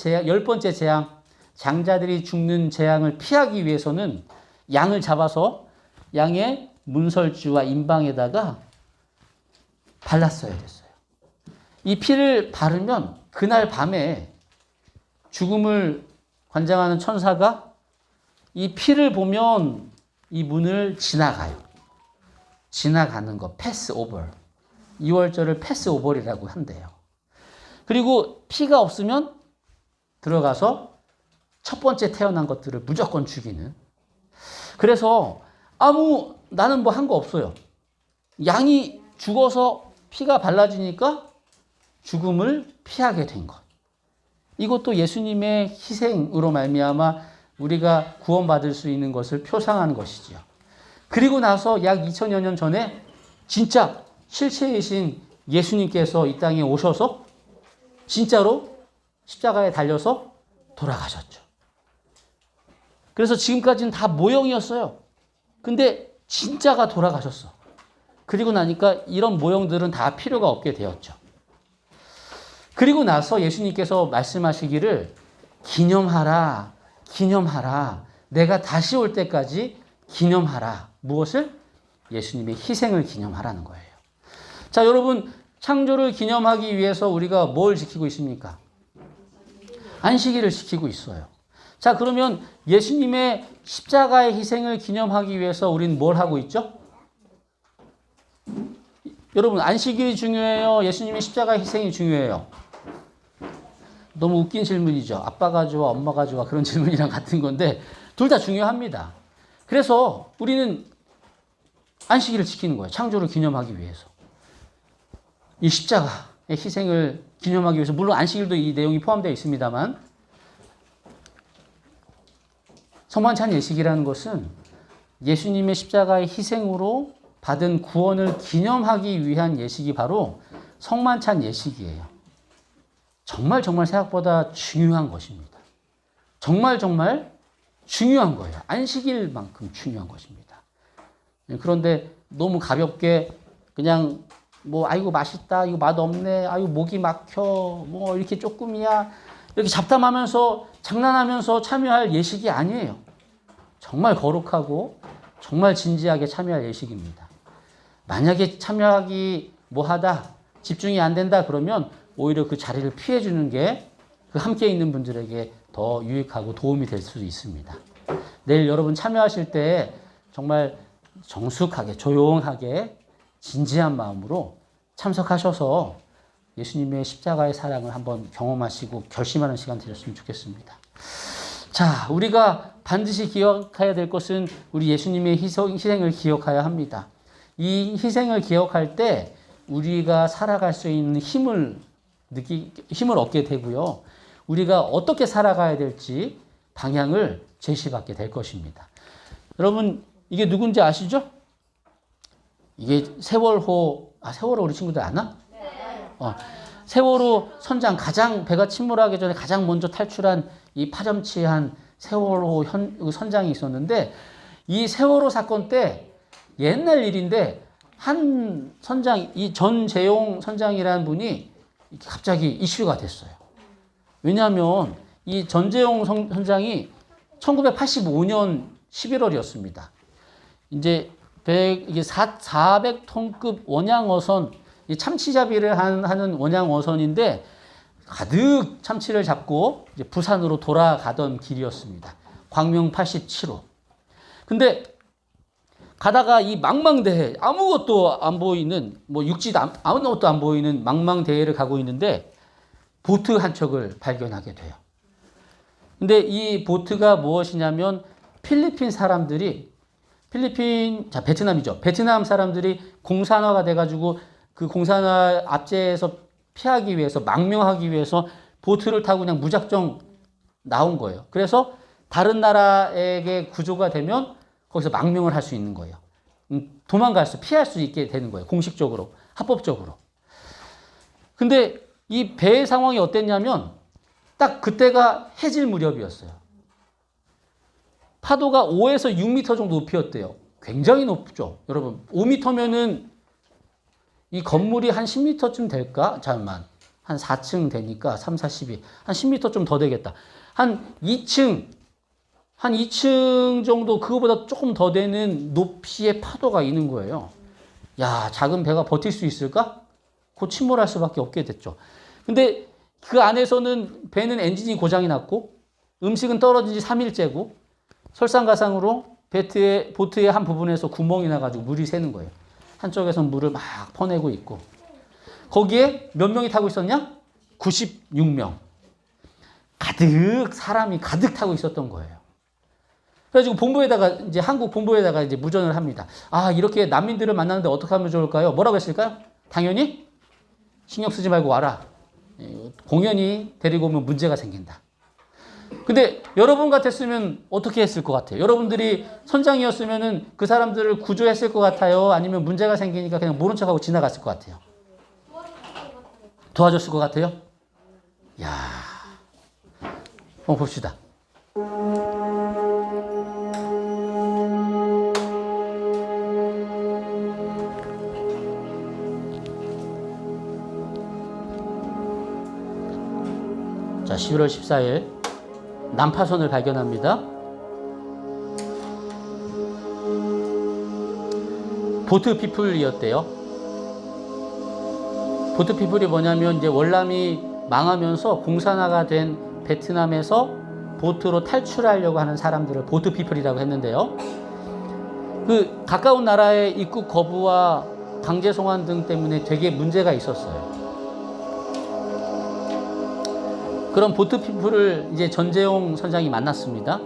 번째 재앙, 장자들이 죽는 재앙을 피하기 위해서는 양을 잡아서 양의 문설주와 임방에다가 발랐어야 됐어요. 이 피를 바르면 그날 밤에 죽음을 관장하는 천사가 이 피를 보면 이 문을 지나가요. 지나가는 거, 패스 오버. 2월절을 패스 오버이라고 한대요. 그리고 피가 없으면 들어가서 첫 번째 태어난 것들을 무조건 죽이는. 그래서 나는 뭐 한 거 없어요. 양이 죽어서 피가 발라지니까 죽음을 피하게 된 것. 이것도 예수님의 희생으로 말미암아 우리가 구원받을 수 있는 것을 표상하는 것이지요. 그리고 나서 약 2000여 년 전에 진짜 실체이신 예수님께서 이 땅에 오셔서 진짜로 십자가에 달려서 돌아가셨죠. 그래서 지금까지는 다 모형이었어요. 근데 진짜가 돌아가셨어. 그리고 나니까 이런 모형들은 다 필요가 없게 되었죠. 그리고 나서 예수님께서 말씀하시기를 기념하라, 기념하라. 내가 다시 올 때까지 기념하라. 무엇을? 예수님의 희생을 기념하라는 거예요. 자, 여러분, 창조를 기념하기 위해서 우리가 뭘 지키고 있습니까? 안식일을 지키고 있어요. 자, 그러면 예수님의 십자가의 희생을 기념하기 위해서 우리는 뭘 하고 있죠? 여러분, 안식일이 중요해요? 예수님의 십자가의 희생이 중요해요? 너무 웃긴 질문이죠. 아빠가 좋아, 엄마가 좋아, 그런 질문이랑 같은 건데 둘 다 중요합니다. 그래서 우리는 안식일을 지키는 거예요. 창조를 기념하기 위해서. 이 십자가의 희생을 기념하기 위해서, 물론 안식일도 이 내용이 포함되어 있습니다만, 성만찬 예식이라는 것은 예수님의 십자가의 희생으로 받은 구원을 기념하기 위한 예식이 바로 성만찬 예식이에요. 정말 생각보다 중요한 것입니다. 정말 중요한 거예요. 안식일만큼 중요한 것입니다. 그런데 너무 가볍게 그냥 아이고 맛있다, 이거 맛없네, 아이고 목이 막혀, 이렇게 조금이야, 이렇게 잡담하면서 장난하면서 참여할 예식이 아니에요. 정말 거룩하고 정말 진지하게 참여할 예식입니다. 만약에 참여하기 뭐하다, 집중이 안 된다 그러면 오히려 그 자리를 피해주는 게 그 함께 있는 분들에게 더 유익하고 도움이 될 수도 있습니다. 내일 여러분 참여하실 때 정말 정숙하게, 조용하게, 진지한 마음으로 참석하셔서 예수님의 십자가의 사랑을 한번 경험하시고 결심하는 시간 되셨으면 좋겠습니다. 자, 우리가 반드시 기억해야 될 것은 우리 예수님의 희생을 기억해야 합니다. 이 희생을 기억할 때 우리가 살아갈 수 있는 힘을 얻게 되고요. 우리가 어떻게 살아가야 될지 방향을 제시받게 될 것입니다. 여러분, 이게 누군지 아시죠? 이게 세월호 우리 친구들 아나? 네. 세월호 선장, 가장 배가 침몰하기 전에 가장 먼저 탈출한 이 파렴치한 세월호 선장이 있었는데, 이 세월호 사건 때 옛날 일인데 한 선장, 이 전재용 선장이라는 분이 갑자기 이슈가 됐어요. 왜냐하면 이 전재용 선장이 1985년 11월이었습니다. 이제 400톤급 원양어선, 참치잡이를 하는 원양어선인데 가득 참치를 잡고 이제 부산으로 돌아가던 길이었습니다. 광명 87호. 근데 가다가 이 망망대해, 아무것도 안 보이는, 육지도 아무것도 안 보이는 망망대해를 가고 있는데 보트 한 척을 발견하게 돼요. 근데 이 보트가 무엇이냐면 베트남이죠. 베트남 사람들이 공산화가 돼가지고 그 공산화 압제에서 피하기 위해서, 망명하기 위해서 보트를 타고 그냥 무작정 나온 거예요. 그래서 다른 나라에게 구조가 되면 거기서 망명을 할 수 있는 거예요. 피할 수 있게 되는 거예요. 공식적으로, 합법적으로. 근데 이 배의 상황이 어땠냐면 딱 그때가 해질 무렵이었어요. 파도가 5에서 6m 정도 높이였대요. 굉장히 높죠. 여러분, 5m면은 이 건물이 한 10m쯤 될까? 잠깐만. 한 4층 되니까 3, 4, 12. 한 10m 좀 더 되겠다. 한 2층 정도 그거보다 조금 더 되는 높이의 파도가 있는 거예요. 야, 작은 배가 버틸 수 있을까? 곧 침몰할 수밖에 없게 됐죠. 근데 그 안에서는 배는 엔진이 고장이 났고 음식은 떨어진 지 3일째고 설상가상으로 보트의 한 부분에서 구멍이 나가지고 물이 새는 거예요. 한쪽에서 물을 막 퍼내고 있고 거기에 몇 명이 타고 있었냐? 96명. 사람이 가득 타고 있었던 거예요. 그래가지고 한국 본부에다가 이제 무전을 합니다. 아, 이렇게 난민들을 만나는데 어떻게 하면 좋을까요? 뭐라고 했을까요? 당연히 신경 쓰지 말고 와라. 공연히 데리고 오면 문제가 생긴다. 근데 여러분 같았으면 어떻게 했을 것 같아요? 여러분들이 선장이었으면은 그 사람들을 구조했을 것 같아요? 아니면 문제가 생기니까 그냥 모른 척하고 지나갔을 것 같아요? 도와줬을 것 같아요? 야, 한번 봅시다. 자, 11월 14일 난파선을 발견합니다. 보트피플이었대요. 보트피플이 뭐냐면 이제 월남이 망하면서 공산화가 된 베트남에서 보트로 탈출하려고 하는 사람들을 보트피플이라고 했는데요. 그 가까운 나라의 입국 거부와 강제 송환 등 때문에 되게 문제가 있었어요. 그런 보트피플을 이제 전재용 선장이 만났습니다.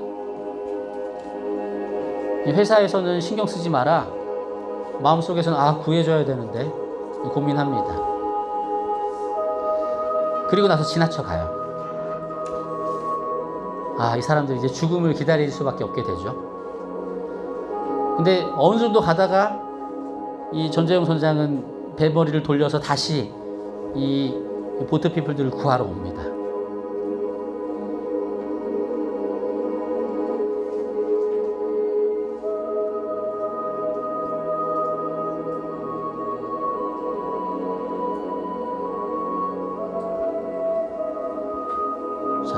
회사에서는 신경 쓰지 마라. 마음속에서는 구해줘야 되는데 고민합니다. 그리고 나서 지나쳐 가요. 이 사람들 이제 죽음을 기다릴 수밖에 없게 되죠. 근데 어느 정도 가다가 이 전재용 선장은 배머리를 돌려서 다시 이 보트피플들을 구하러 옵니다.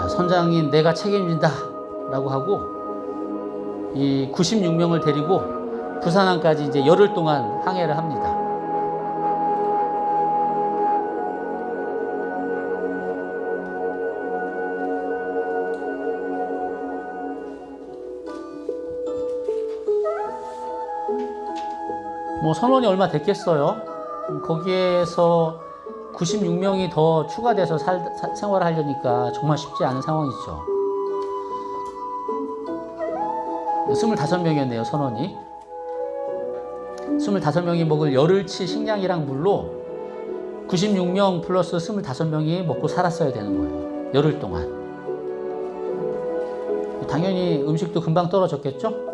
선장인 내가 책임진다 라고 하고 이 96명을 데리고 부산항까지 이제 열흘 동안 항해를 합니다. 뭐 선원이 얼마 됐겠어요. 거기에서 96명이 더 추가돼서 생활을 하려니까 정말 쉽지 않은 상황이죠. 25명이었네요, 선원이. 25명이 먹을 열흘치 식량이랑 물로 96명 플러스 25명이 먹고 살았어야 되는 거예요. 열흘 동안. 당연히 음식도 금방 떨어졌겠죠?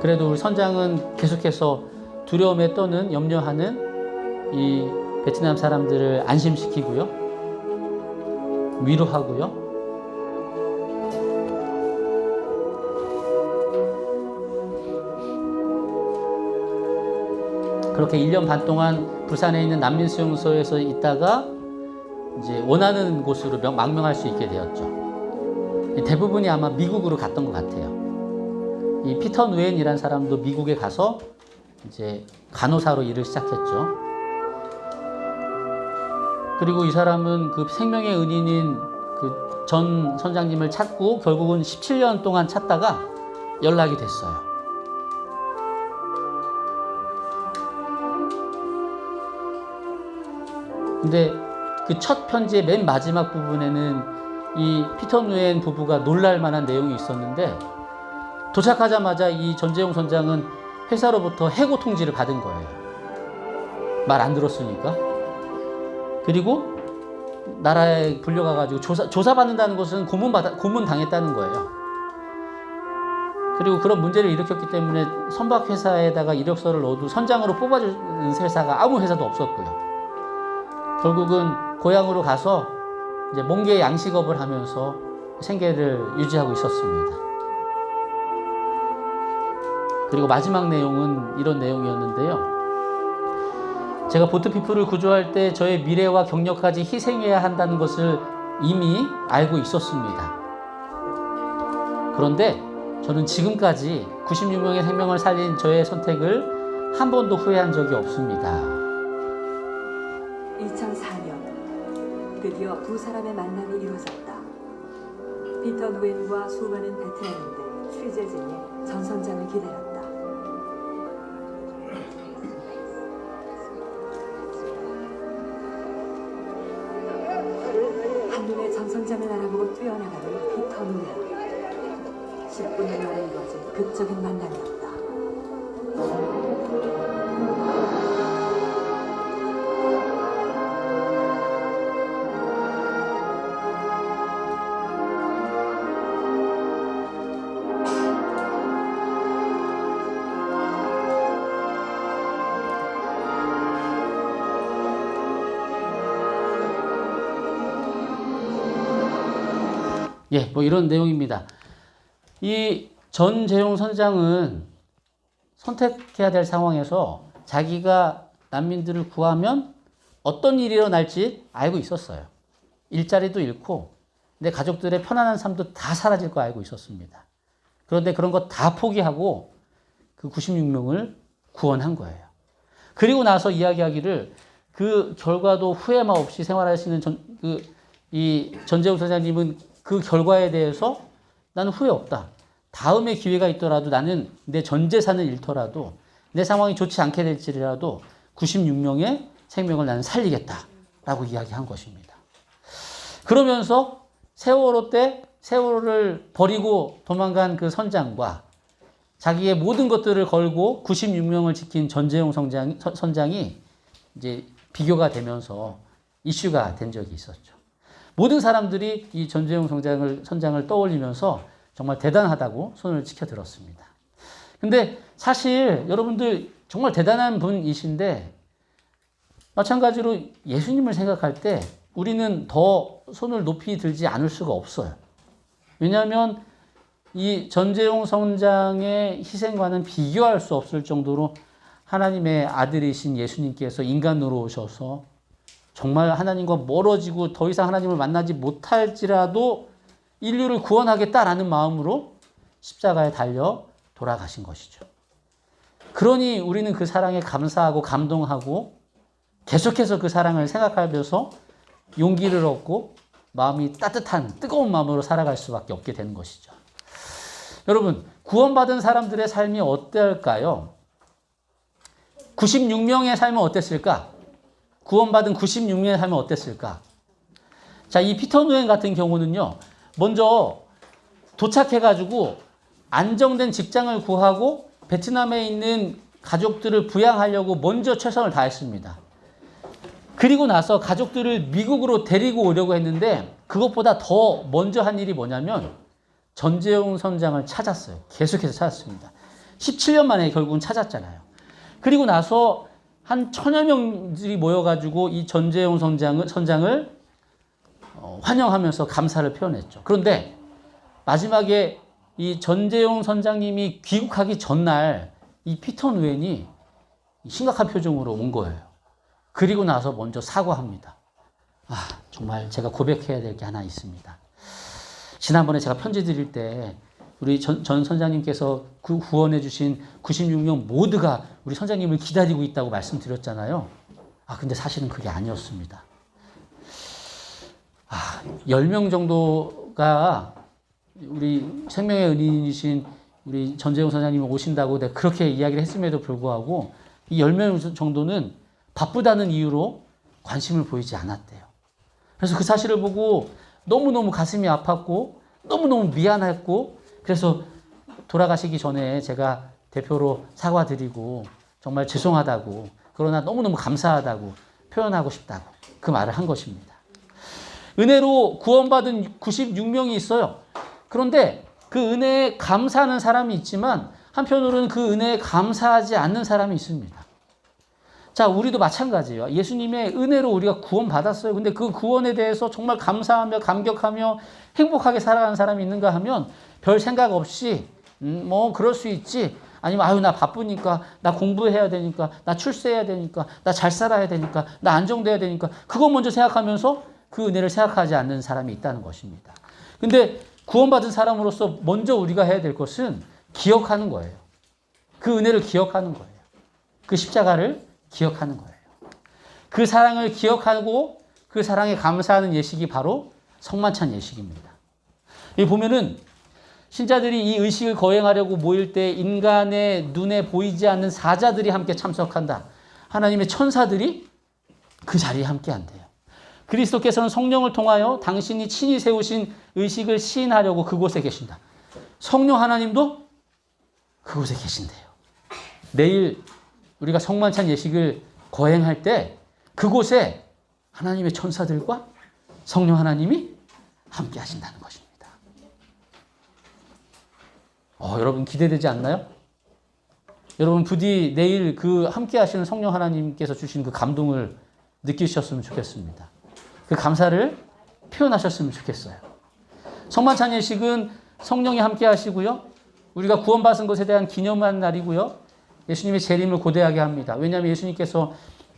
그래도 우리 선장은 계속해서 두려움에 떠는 염려하는 이 베트남 사람들을 안심시키고요. 위로하고요. 그렇게 1년 반 동안 부산에 있는 난민수용소에서 있다가 이제 원하는 곳으로 망명할 수 있게 되었죠. 대부분이 아마 미국으로 갔던 것 같아요. 이 피터 누엔이라는 사람도 미국에 가서 이제 간호사로 일을 시작했죠. 그리고 이 사람은 그 생명의 은인인 그 전 선장님을 찾고 결국은 17년 동안 찾다가 연락이 됐어요. 근데 그 첫 편지의 맨 마지막 부분에는 이 피터 누엔 부부가 놀랄 만한 내용이 있었는데 도착하자마자 이 전재용 선장은 회사로부터 해고 통지를 받은 거예요. 말 안 들었으니까. 그리고 나라에 불려가가지고 조사받는다는 것은 고문당했다는 거예요. 그리고 그런 문제를 일으켰기 때문에 선박회사에다가 이력서를 넣어도 선장으로 뽑아주는 회사가 아무 회사도 없었고요. 결국은 고향으로 가서 이제 몽개 양식업을 하면서 생계를 유지하고 있었습니다. 그리고 마지막 내용은 이런 내용이었는데요. 제가 보트피플을 구조할 때 저의 미래와 경력까지 희생해야 한다는 것을 이미 알고 있었습니다. 그런데 저는 지금까지 96명의 생명을 살린 저의 선택을 한 번도 후회한 적이 없습니다. 2004년 드디어 두 사람의 만남이 이루어졌다. 피터 누엔과 수많은 베테랑인들 취재진이 전선장을 기다렸다. 한눈에 전선장을 알아보고 뛰어나가는 피터 누엔. 10분여 만에 이루어진 극적인 만남이었다. 예, 뭐 이런 내용입니다. 이 전재용 선장은 선택해야 될 상황에서 자기가 난민들을 구하면 어떤 일이 일어날지 알고 있었어요. 일자리도 잃고 내 가족들의 편안한 삶도 다 사라질 거 알고 있었습니다. 그런데 그런 거 다 포기하고 그 96명을 구원한 거예요. 그리고 나서 이야기하기를 그 결과도 후회만 없이 생활하시는 이 전재용 선장님은 그 결과에 대해서 나는 후회 없다. 다음에 기회가 있더라도 나는 내 전 재산을 잃더라도 내 상황이 좋지 않게 될지라도 96명의 생명을 나는 살리겠다라고 이야기한 것입니다. 그러면서 세월호 때 세월호를 버리고 도망간 그 선장과 자기의 모든 것들을 걸고 96명을 지킨 전재용 선장이 이제 비교가 되면서 이슈가 된 적이 있었죠. 모든 사람들이 이 전재용 선장을 떠올리면서 정말 대단하다고 손을 치켜들었습니다. 근데 사실 여러분들 정말 대단한 분이신데 마찬가지로 예수님을 생각할 때 우리는 더 손을 높이 들지 않을 수가 없어요. 왜냐하면 이 전재용 선장의 희생과는 비교할 수 없을 정도로 하나님의 아들이신 예수님께서 인간으로 오셔서 정말 하나님과 멀어지고 더 이상 하나님을 만나지 못할지라도 인류를 구원하겠다라는 마음으로 십자가에 달려 돌아가신 것이죠. 그러니 우리는 그 사랑에 감사하고 감동하고 계속해서 그 사랑을 생각하면서 용기를 얻고 마음이 따뜻한 뜨거운 마음으로 살아갈 수밖에 없게 되는 것이죠. 여러분, 구원받은 사람들의 삶이 어떨까요? 96명의 삶은 어땠을까? 구원받은 96명의 삶은 어땠을까? 자, 이 피터 누엔 같은 경우는요, 먼저 도착해가지고 안정된 직장을 구하고 베트남에 있는 가족들을 부양하려고 먼저 최선을 다했습니다. 그리고 나서 가족들을 미국으로 데리고 오려고 했는데 그것보다 더 먼저 한 일이 뭐냐면 전재용 선장을 찾았어요. 계속해서 찾았습니다. 17년 만에 결국은 찾았잖아요. 그리고 나서 한 1000여 명들이 모여가지고 이 전재용 선장을 환영하면서 감사를 표현했죠. 그런데 마지막에 이 전재용 선장님이 귀국하기 전날 이 피터 누엔이 심각한 표정으로 온 거예요. 그리고 나서 먼저 사과합니다. 정말 제가 고백해야 될 게 하나 있습니다. 지난번에 제가 편지 드릴 때 우리 전 선장님께서 구원해 주신 96명 모두가 우리 선장님을 기다리고 있다고 말씀드렸잖아요. 근데 사실은 그게 아니었습니다. 10명 정도가 우리 생명의 은인이신 우리 전재용 선장님이 오신다고 내가 그렇게 이야기를 했음에도 불구하고 이 10명 정도는 바쁘다는 이유로 관심을 보이지 않았대요. 그래서 그 사실을 보고 너무너무 가슴이 아팠고 너무너무 미안했고 그래서 돌아가시기 전에 제가 대표로 사과드리고 정말 죄송하다고 그러나 너무너무 감사하다고 표현하고 싶다고 그 말을 한 것입니다. 은혜로 구원받은 96명이 있어요. 그런데 그 은혜에 감사하는 사람이 있지만 한편으로는 그 은혜에 감사하지 않는 사람이 있습니다. 자, 우리도 마찬가지예요. 예수님의 은혜로 우리가 구원받았어요. 근데 그 구원에 대해서 정말 감사하며 감격하며 행복하게 살아가는 사람이 있는가 하면 별 생각 없이 그럴 수 있지. 아니면 아유 나 바쁘니까, 나 공부해야 되니까, 나 출세해야 되니까, 나 잘 살아야 되니까, 나 안정돼야 되니까 그거 먼저 생각하면서 그 은혜를 생각하지 않는 사람이 있다는 것입니다. 근데 구원받은 사람으로서 먼저 우리가 해야 될 것은 기억하는 거예요. 그 은혜를 기억하는 거예요. 그 십자가를 기억하는 거예요. 그 사랑을 기억하고 그 사랑에 감사하는 예식이 바로 성만찬 예식입니다. 여기 보면은 신자들이 이 의식을 거행하려고 모일 때 인간의 눈에 보이지 않는 사자들이 함께 참석한다. 하나님의 천사들이 그 자리에 함께 한대요. 그리스도께서는 성령을 통하여 당신이 친히 세우신 의식을 시인하려고 그곳에 계신다. 성령 하나님도 그곳에 계신대요. 내일 우리가 성만찬 예식을 거행할 때 그곳에 하나님의 천사들과 성령 하나님이 함께 하신다는 것입니다. 여러분 기대되지 않나요? 여러분 부디 내일 그 함께 하시는 성령 하나님께서 주신 그 감동을 느끼셨으면 좋겠습니다. 그 감사를 표현하셨으면 좋겠어요. 성만찬 예식은 성령이 함께 하시고요. 우리가 구원받은 것에 대한 기념한 날이고요. 예수님의 재림을 고대하게 합니다. 왜냐하면 예수님께서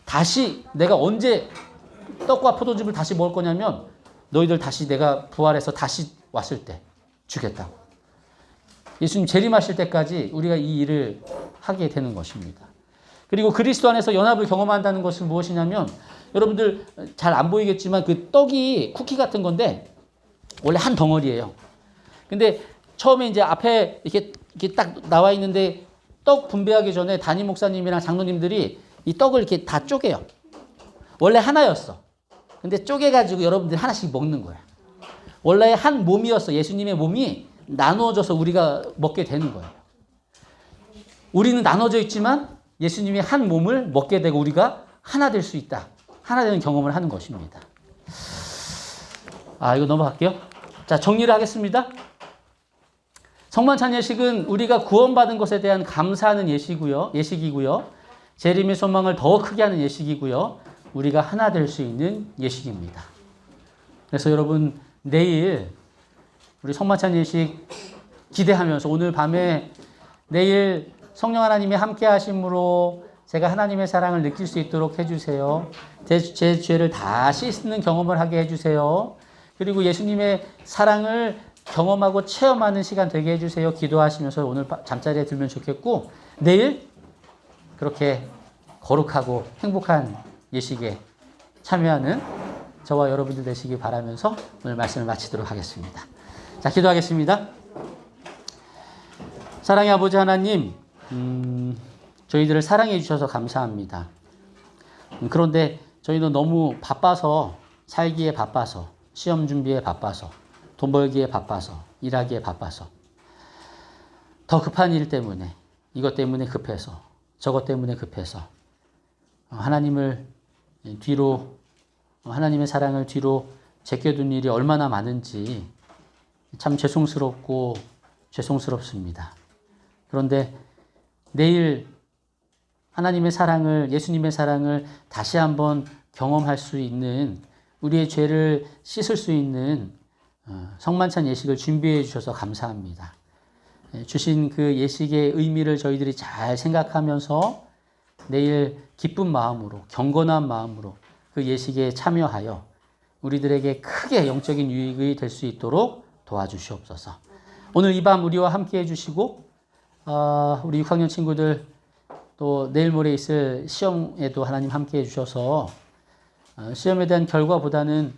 다시 내가 언제 떡과 포도즙을 다시 먹을 거냐면 너희들 다시 내가 부활해서 다시 왔을 때 주겠다고. 예수님 재림하실 때까지 우리가 이 일을 하게 되는 것입니다. 그리고 그리스도 안에서 연합을 경험한다는 것은 무엇이냐면 여러분들 잘 안 보이겠지만 그 떡이 쿠키 같은 건데 원래 한 덩어리예요. 근데 처음에 이제 앞에 이렇게 딱 나와 있는데 떡 분배하기 전에 담임 목사님이랑 장로님들이 이 떡을 이렇게 다 쪼개요. 원래 하나였어. 근데 쪼개가지고 여러분들이 하나씩 먹는 거야. 원래 한 몸이었어. 예수님의 몸이 나누어져서 우리가 먹게 되는 거예요. 우리는 나눠져 있지만 예수님이 한 몸을 먹게 되고 우리가 하나 될 수 있다. 하나 되는 경험을 하는 것입니다. 이거 넘어갈게요. 자, 정리를 하겠습니다. 성만찬 예식은 우리가 구원받은 것에 대한 감사하는 예식이고요. 재림의 소망을 더 크게 하는 예식이고요. 우리가 하나 될 수 있는 예식입니다. 그래서 여러분 내일 우리 성만찬 예식 기대하면서 오늘 밤에 내일 성령 하나님이 함께 하심으로 제가 하나님의 사랑을 느낄 수 있도록 해주세요. 제 죄를 다 씻는 경험을 하게 해주세요. 그리고 예수님의 사랑을 경험하고 체험하는 시간 되게 해주세요. 기도하시면서 오늘 잠자리에 들면 좋겠고 내일 그렇게 거룩하고 행복한 예식에 참여하는 저와 여러분들 되시기 바라면서 오늘 말씀을 마치도록 하겠습니다. 자, 기도하겠습니다. 사랑의 아버지 하나님, 저희들을 사랑해 주셔서 감사합니다. 그런데 저희는 너무 바빠서, 살기에 바빠서, 시험 준비에 바빠서, 돈 벌기에 바빠서, 일하기에 바빠서, 더 급한 일 때문에, 이것 때문에 급해서, 저것 때문에 급해서 하나님을 뒤로, 하나님의 사랑을 뒤로 제껴둔 일이 얼마나 많은지 참 죄송스럽고 죄송스럽습니다. 그런데 내일 하나님의 사랑을, 예수님의 사랑을 다시 한번 경험할 수 있는, 우리의 죄를 씻을 수 있는 성만찬 예식을 준비해 주셔서 감사합니다. 주신 그 예식의 의미를 저희들이 잘 생각하면서 내일 기쁜 마음으로, 경건한 마음으로 그 예식에 참여하여 우리들에게 크게 영적인 유익이 될 수 있도록 도와주시옵소서. 오늘 이 밤 우리와 함께 해주시고 우리 6학년 친구들 또 내일 모레 있을 시험에도 하나님 함께 해주셔서 시험에 대한 결과보다는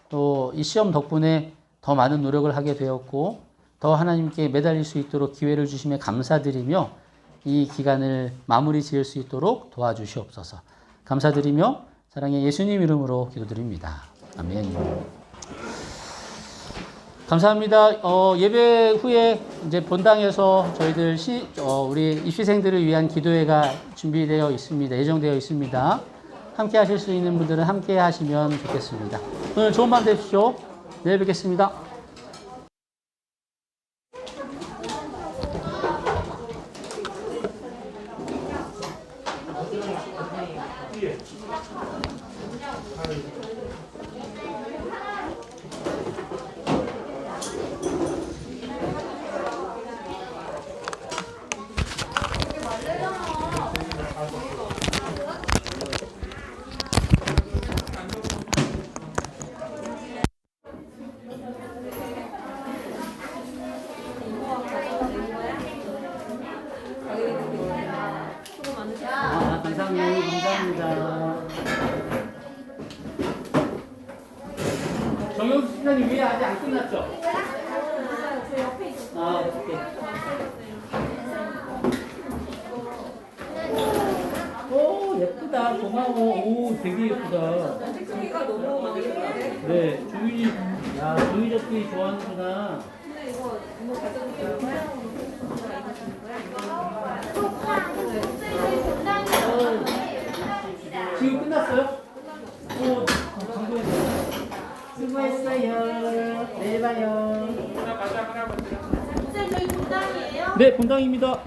또 이 시험 덕분에 더 많은 노력을 하게 되었고 더 하나님께 매달릴 수 있도록 기회를 주심에 감사드리며 이 기간을 마무리 지을 수 있도록 도와주시옵소서. 감사드리며 사랑의 예수님 이름으로 기도드립니다. 아멘. 감사합니다. 예배 후에 이제 본당에서 저희들 우리 입시생들을 위한 기도회가 준비되어 있습니다. 예정되어 있습니다. 함께 하실 수 있는 분들은 함께 하시면 좋겠습니다. 오늘 좋은 밤 되십시오. 내일 뵙겠습니다. 목사님 위에 아직 안 끝났죠? 아, 오케이. 오, 예쁘다. 고마워. 오, 되게 예쁘다. 크기가 너무 많이 예쁜데? 네, 주인이, 야, 주인적들이 좋아하는구나. 근데 이거 뭐 가져올게요. 지금 끝났어요? 오, 감동했어요. 수고했어요. 내일 봐요. 선생님 저희 본당이에요? 네, 본당입니다.